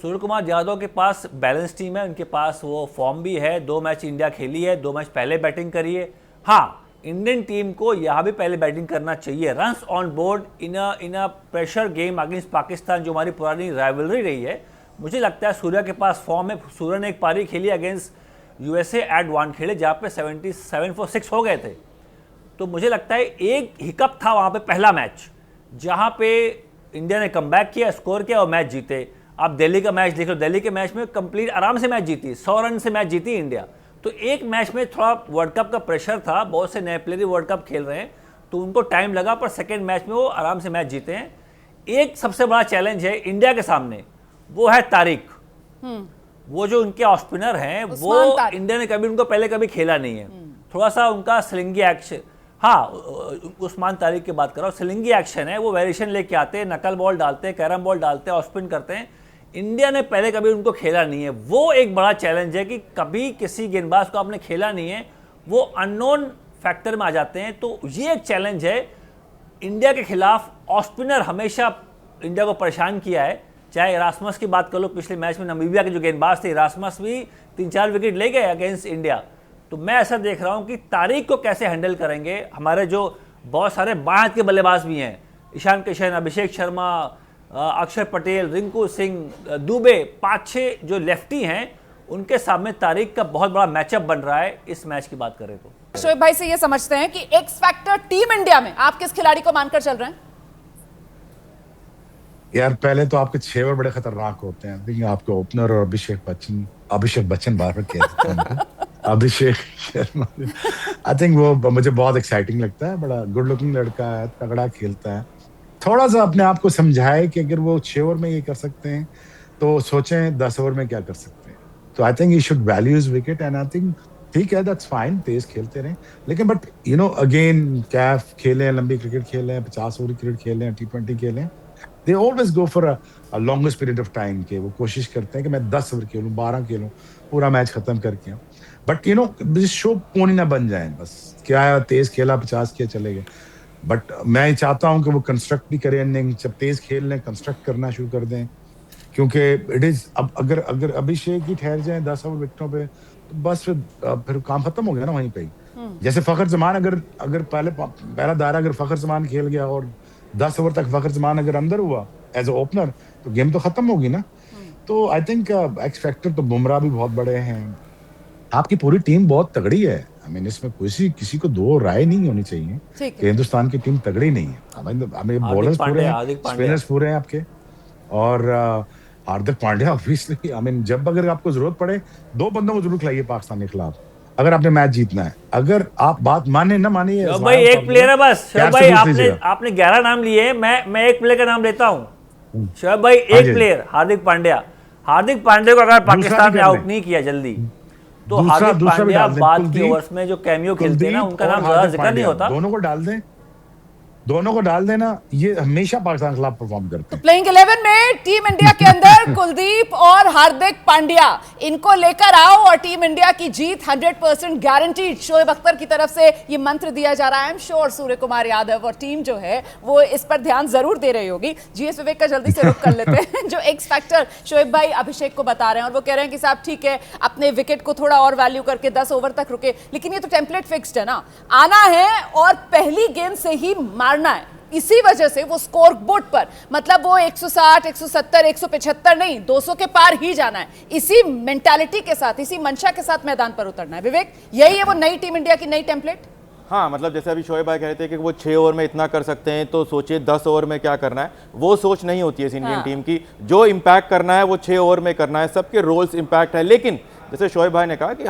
सूर्य कुमार यादव के पास बैलेंस टीम है, उनके पास वो फॉर्म भी है। 2 मैच इंडिया खेली है, 2 मैच पहले बैटिंग करी है। हाँ, इंडियन टीम को यहाँ भी पहले बैटिंग करना चाहिए। Runs on board in a pressure game against Pakistan, जो हमारी पुरानी राइवलरी रही है, मुझे लगता है सूर्या के पास फॉर्म है। सूर्य ने एक पारी खेली अगेंस्ट यूएसए एट 1 खेले, जहाँ पे 77 for 6 हो गए थे। तो मुझे लगता है एक हिकअप था वहाँ पे पहला मैच, जहाँ पे इंडिया ने कमबैक किया, स्कोर किया और मैच जीते। आप दिल्ली का मैच देख लो, दिल्ली के मैच में कंप्लीट आराम से मैच जीती, 100 रन से मैच जीती इंडिया। तो एक मैच में थोड़ा वर्ल्ड कप का प्रेशर था, बहुत से नए प्लेयर वर्ल्ड कप खेल रहे हैं, तो उनको टाइम लगा, पर सेकेंड मैच में वो आराम से मैच जीते हैं। एक सबसे बड़ा चैलेंज है इंडिया के सामने, वो है तारिक। वो जो उनके ऑफ स्पिनर हैं, वो इंडिया ने कभी उनको पहले कभी खेला नहीं है। थोड़ा सा उनका स्लिंगी एक्शन, हाँ उस्मान तारिक की बात कर रहा हूँ, स्लिंगी एक्शन है, वो वेरिएशन लेके आते हैं, नकल बॉल डालते हैं, कैरम बॉल डालते हैं, ऑफ स्पिन करते हैं। इंडिया ने पहले कभी उनको खेला नहीं है। वो एक बड़ा चैलेंज है कि कभी किसी गेंदबाज को आपने खेला नहीं है, वो अननोन फैक्टर में आ जाते हैं। तो ये एक चैलेंज है इंडिया के खिलाफ। ऑफ स्पिनर हमेशा इंडिया को परेशान किया है। चाहे इरास्मस की बात कर लो, पिछले मैच में नमीबिया के जो गेंदबाज थे, इरास्मस भी 3-4 विकेट ले गए अगेंस्ट इंडिया। तो मैं ऐसा देख रहा हूँ कि तारिक को कैसे हैंडल करेंगे। हमारे जो बहुत सारे बाएं हाथ के बल्लेबाज भी हैं, ईशान किशन, अभिषेक शर्मा, अक्षर पटेल, रिंकू सिंह, दुबे, 5-6 जो लेफ्टी हैं, उनके सामने तारिक का बहुत बड़ा मैचअप बन रहा है इस मैच की बात करें तो। शोएब भाई से ये समझते हैं कि एक्स फैक्टर टीम इंडिया में आप किस खिलाड़ी को मानकर चल रहे हैं? यार पहले तो आपके 6 ओवर बड़े खतरनाक होते हैं। देखिए आपके ओपनर और अभिषेक बच्चन बार बार कहते हैं अभिषेक शर्मा, आई थिंक वो मुझे बहुत एक्साइटिंग लगता है। बड़ा गुड लुकिंग लड़का है, तगड़ा खेलता है। थोड़ा सा अपने आप को समझाए कि अगर वो 6 ओवर में ये कर सकते हैं तो सोचें 10 ओवर में क्या कर सकते हैं। तो I think he should value his wicket and I think ठीक है, दैट्स फाइन, तेज खेलते रहें। लेकिन but you know again Kaif खेलें, लंबी क्रिकेट खेलें, 50 ओवर क्रिकेट खेलें, T20 खेलें, they always go for a longest period of time के। वो कोशिश करते हैं कि मैं 10 ओवर खेलूं, 12 खेलूं, पूरा मैच खत्म करके आऊं। But you know show pony ना बन जाए, बस क्या है तेज खेला 50 किया चले गए। बट मैं चाहता हूं कि वो कंस्ट्रक्ट भी करें इनिंग, जब तेज खेल लें कंस्ट्रक्ट करना शुरू कर दें, क्योंकि इट इज अब अगर अभिषेक ही ठहर जाए 10 ओवर विकेटों पे तो बस फिर काम खत्म हो गया ना वहीं पे ही। जैसे फखर जमान अगर पहला दायरा अगर फखर जमान खेल गया और 10 ओवर तक फखर जमान अगर अंदर हुआ एज ए ओपनर तो गेम तो खत्म होगी ना। तो आई थिंक एक्स फैक्टर तो बुमराह भी बहुत बड़े हैं। आपकी पूरी टीम बहुत तगड़ी है। आई मीन इसमें किसी को दो राय नहीं होनी चाहिए कि हिंदुस्तान की टीम तगड़ी नहीं है। हमें बॉलर्स पूरे हैं, स्पिनर्स पूरे हैं आपके, और Hardik Pandya obviously, I mean जब अगर आपको जरूरत पड़े 2 बंदों को जरूर खिलाइए पाकिस्तान के खिलाफ, अगर आपने मैच जीतना है। अगर आप बात माने ना माने, शोएब भाई एक प्लेयर है बस। शोएब भाई आपने 11 नाम लिए, मैं एक प्लेयर का नाम लेता हूं। शोएब भाई एक प्लेयर, हार्दिक पांड्या को अगर पाकिस्तान ने आउट नहीं किया जल्दी तो हार्दिक पांड्या बाद के ओवर्स में जो कैमियो खेलते हैं ना, उनका नाम ज्यादा जिक्र नहीं होता। दोनों को डाल देना, ये हमेशा पाकिस्तान के खिलाफ परफॉर्म करते हैं। प्लेइंग 11 में टीम इंडिया के अंदर कुलदीप और हार्दिक पांड्या, इनको लेकर आओ और टीम इंडिया की जीत 100% गारंटीड। शोएब अख्तर की तरफ से ये मंत्र दिया जा रहा है। I am sure Surya Kumar Yadav और टीम जो है वो इस पर ध्यान जरूर दे रही होगी। जीएस विवेक का जल्दी से रुख कर लेते हैं जो एक्स फैक्टर शोएब भाई अभिषेक को बता रहे हैं, और वो कह रहे हैं कि साहब ठीक है, अपने विकेट को थोड़ा और वैल्यू करके 10 ओवर तक रुके, लेकिन ये तो टेम्पलेट फिक्स्ड है ना, आना है और पहली गेंद से ही मारना है। इसी वजह से वो स्कोर बोर्ड पर, मतलब वो 160, 170, 175 नहीं, 200 के पार ही जाना है। इसी मेंटालिटी के साथ, इसी मंशा के साथ मैदान पर उतरना है। विवेक, यही है वो नई टीम इंडिया की नई टेम्पलेट? हाँ, मतलब जैसे अभी शोएब भाई कह रहे थे कि वो 6 ओवर में इतना कर सकते हैं, तो सोचिए 10 ओवर में क्या करना है। वो सोच नहीं होती है इस इंडियन टीम की। जो इम्पैक्ट करना है वो 6 ओवर में करना है। सबके रोल्स इम्पैक्ट है, लेकिन जैसे शोएब भाई ने कहा कि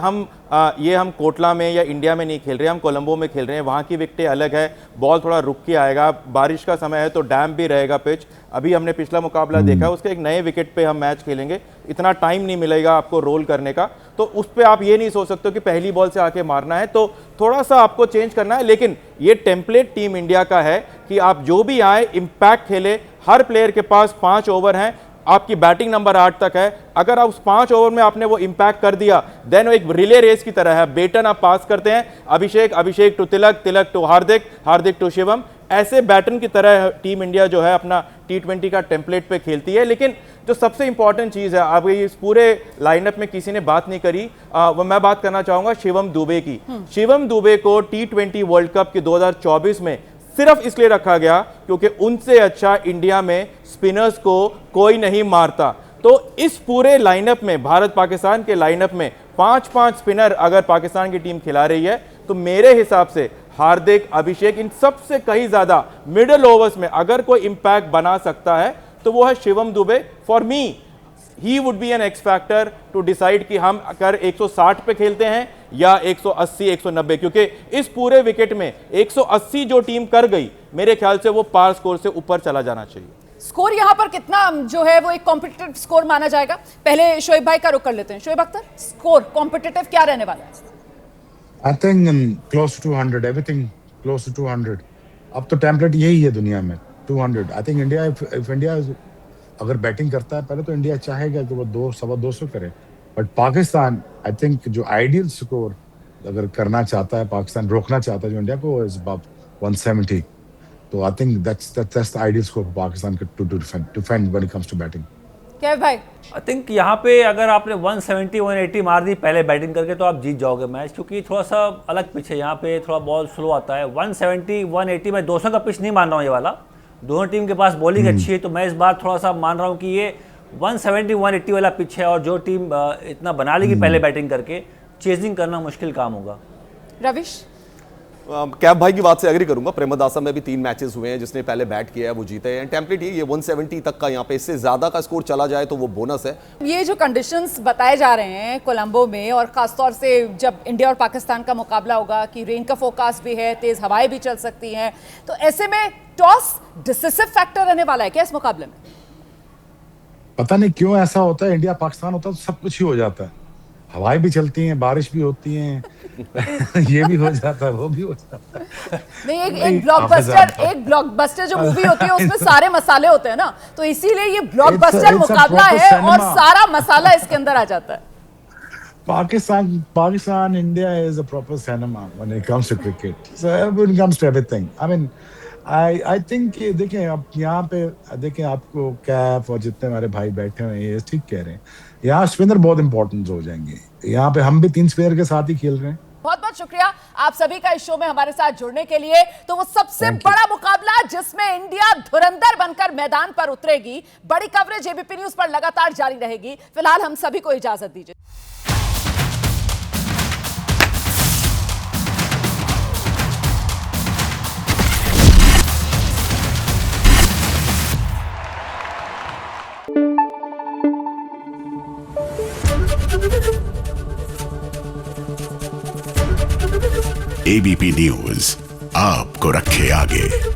हम कोटला में या इंडिया में नहीं खेल रहे, हम कोलंबो में खेल रहे हैं। वहाँ की विकेटें अलग है, बॉल थोड़ा रुक के आएगा, बारिश का समय है तो डैम भी रहेगा पिच। अभी हमने पिछला मुकाबला देखा, उसके एक नए विकेट पे हम मैच खेलेंगे, इतना टाइम नहीं मिलेगा आपको रोल करने का, तो उस पर आप ये नहीं सोच सकते कि पहली बॉल से आके मारना है, तो थोड़ा सा आपको चेंज करना है। लेकिन ये टेम्पलेट टीम इंडिया का है कि आप जो भी आए इम्पैक्ट खेले। हर प्लेयर के पास 5 ओवर हैं, आपकी बैटिंग नंबर 8 तक है। अगर आप उस 5 ओवर में आपने वो इम्पैक्ट कर दिया, देन वो एक रिले रेस की तरह है। बेटन आप पास करते हैं, Abhishek to Tilak to Hardik to Shivam, ऐसे बैटन की तरह टीम इंडिया जो है अपना T20 का टेम्पलेट पे खेलती है। लेकिन जो सबसे इंपॉर्टेंट चीज़ है, अब इस पूरे लाइनअप में किसी ने बात नहीं करी, वो मैं बात करना चाहूंगा शिवम दुबे की। शिवम दुबे को T20 वर्ल्ड कप के 2024 में सिर्फ इसलिए रखा गया क्योंकि उनसे अच्छा इंडिया में स्पिनर्स को कोई नहीं मारता। तो इस पूरे लाइनअप में, भारत पाकिस्तान के लाइनअप में 5-5 स्पिनर अगर पाकिस्तान की टीम खिला रही है, तो मेरे हिसाब से हार्दिक, अभिषेक, इन सबसे कहीं ज्यादा मिडिल ओवर्स में अगर कोई इंपैक्ट बना सकता है तो वो है Shivam Dube. For me he would be an X factor to decide कि हम अगर 160 पे खेलते हैं या 180, 190, क्योंकि इस पूरे विकेट में 180 जो टीम कर गई, मेरे ख्याल से वो पार स्कोर से ऊपर चला जाना चाहिए। स्कोर यहां पर कितना जो है वो एक कॉम्पिटिटिव स्कोर माना जाएगा? पहले शोएब भाई का रुख कर लेते हैं। शोएब अख्तर, स्कोर कॉम्पिटिटिव क्या रहने वाला है? I think close to 200, everything close to 200. अब तो टेम्पलेट यही है दुनिया में, 200. I think India, if India अगर बैटिंग करता है पहले, तो इंडिया चाहेगा कि वो 200-225 करे, बट पाकिस्तान आई थिंक जो आइडियल स्कोर अगर करना चाहता है, पाकिस्तान रोकना चाहता है जो इंडिया को, इज अबाउट 170. तो I think that's the ideal score for Pakistan to defend when it comes to batting. क्या भाई? आई थिंक यहाँ पे अगर आपने 170, 180 मार दी पहले बैटिंग करके, तो आप जीत जाओगे मैच, क्योंकि थोड़ा सा अलग पिच है यहाँ पे, थोड़ा बॉल स्लो आता है। 170, 180, मैं 200 का पिच नहीं मान रहा हूँ ये वाला, दोनों टीम के पास बॉलिंग अच्छी है, तो मैं इस बार थोड़ा सा मान रहा हूँ कि ये 170, 180 वाला पिच है, और जो टीम इतना बना लेगी पहले बैटिंग करके, चेजिंग करना मुश्किल काम होगा। रविश, कैब भाई की बात से एग्री करूंगा। प्रेमदासा में भी 3 मैचेस हुए हैं, जिसने पहले बैट किया है वो जीते हैं। टेम्पलेट ये 170 तक का, यहाँ पे इससे ज्यादा का स्कोर चला जाए तो वो बोनस है। ये जो कंडीशंस बताए जा रहे हैं कोलंबो में, और खासतौर से जब इंडिया और पाकिस्तान का मुकाबला होगा कि रेन का फोरकास्ट भी है, तेज हवाएं भी चल सकती हैं, तो ऐसे में टॉस डिसिसिव फैक्टर रहने वाला है क्या इस मुकाबले में? पता नहीं क्यों ऐसा होता है, इंडिया पाकिस्तान होता है तो सब कुछ ही हो जाता है, हवाएं भी चलती हैं, बारिश भी होती हैं ये भी हो जाता है, वो भी हो जाता है। नहीं, एक ब्लॉकबस्टर जो मूवी होती है उसमें सारे मसाले होते हैं ना, तो इसीलिए ये ब्लॉकबस्टर मुकाबला है और सारा मसाला इसके अंदर आ जाता है। Pakistan, India is a proper cinema when it comes to cricket. So when it comes to everything, I mean, I think देखें अब यहाँ पे देखें, आपको कैफ और जितने हमारे भाई बैठे हुए हैं ये ठीक कह रहे हैं, यहाँ स्पिनर बहुत इंपॉर्टेंट हो जाएंगे। यहाँ पे हम भी 3 स्पिनर के साथ ही खेल रहे हैं। बहुत बहुत शुक्रिया आप सभी का इस शो में हमारे साथ जुड़ने के लिए। तो वो सबसे बड़ा मुकाबला जिसमें इंडिया धुरंधर बनकर मैदान पर उतरेगी, बड़ी कवरेज एबीपी न्यूज पर लगातार जारी रहेगी। फिलहाल हम सभी को इजाजत दीजिए। एबीपी न्यूज आपको रखे आगे।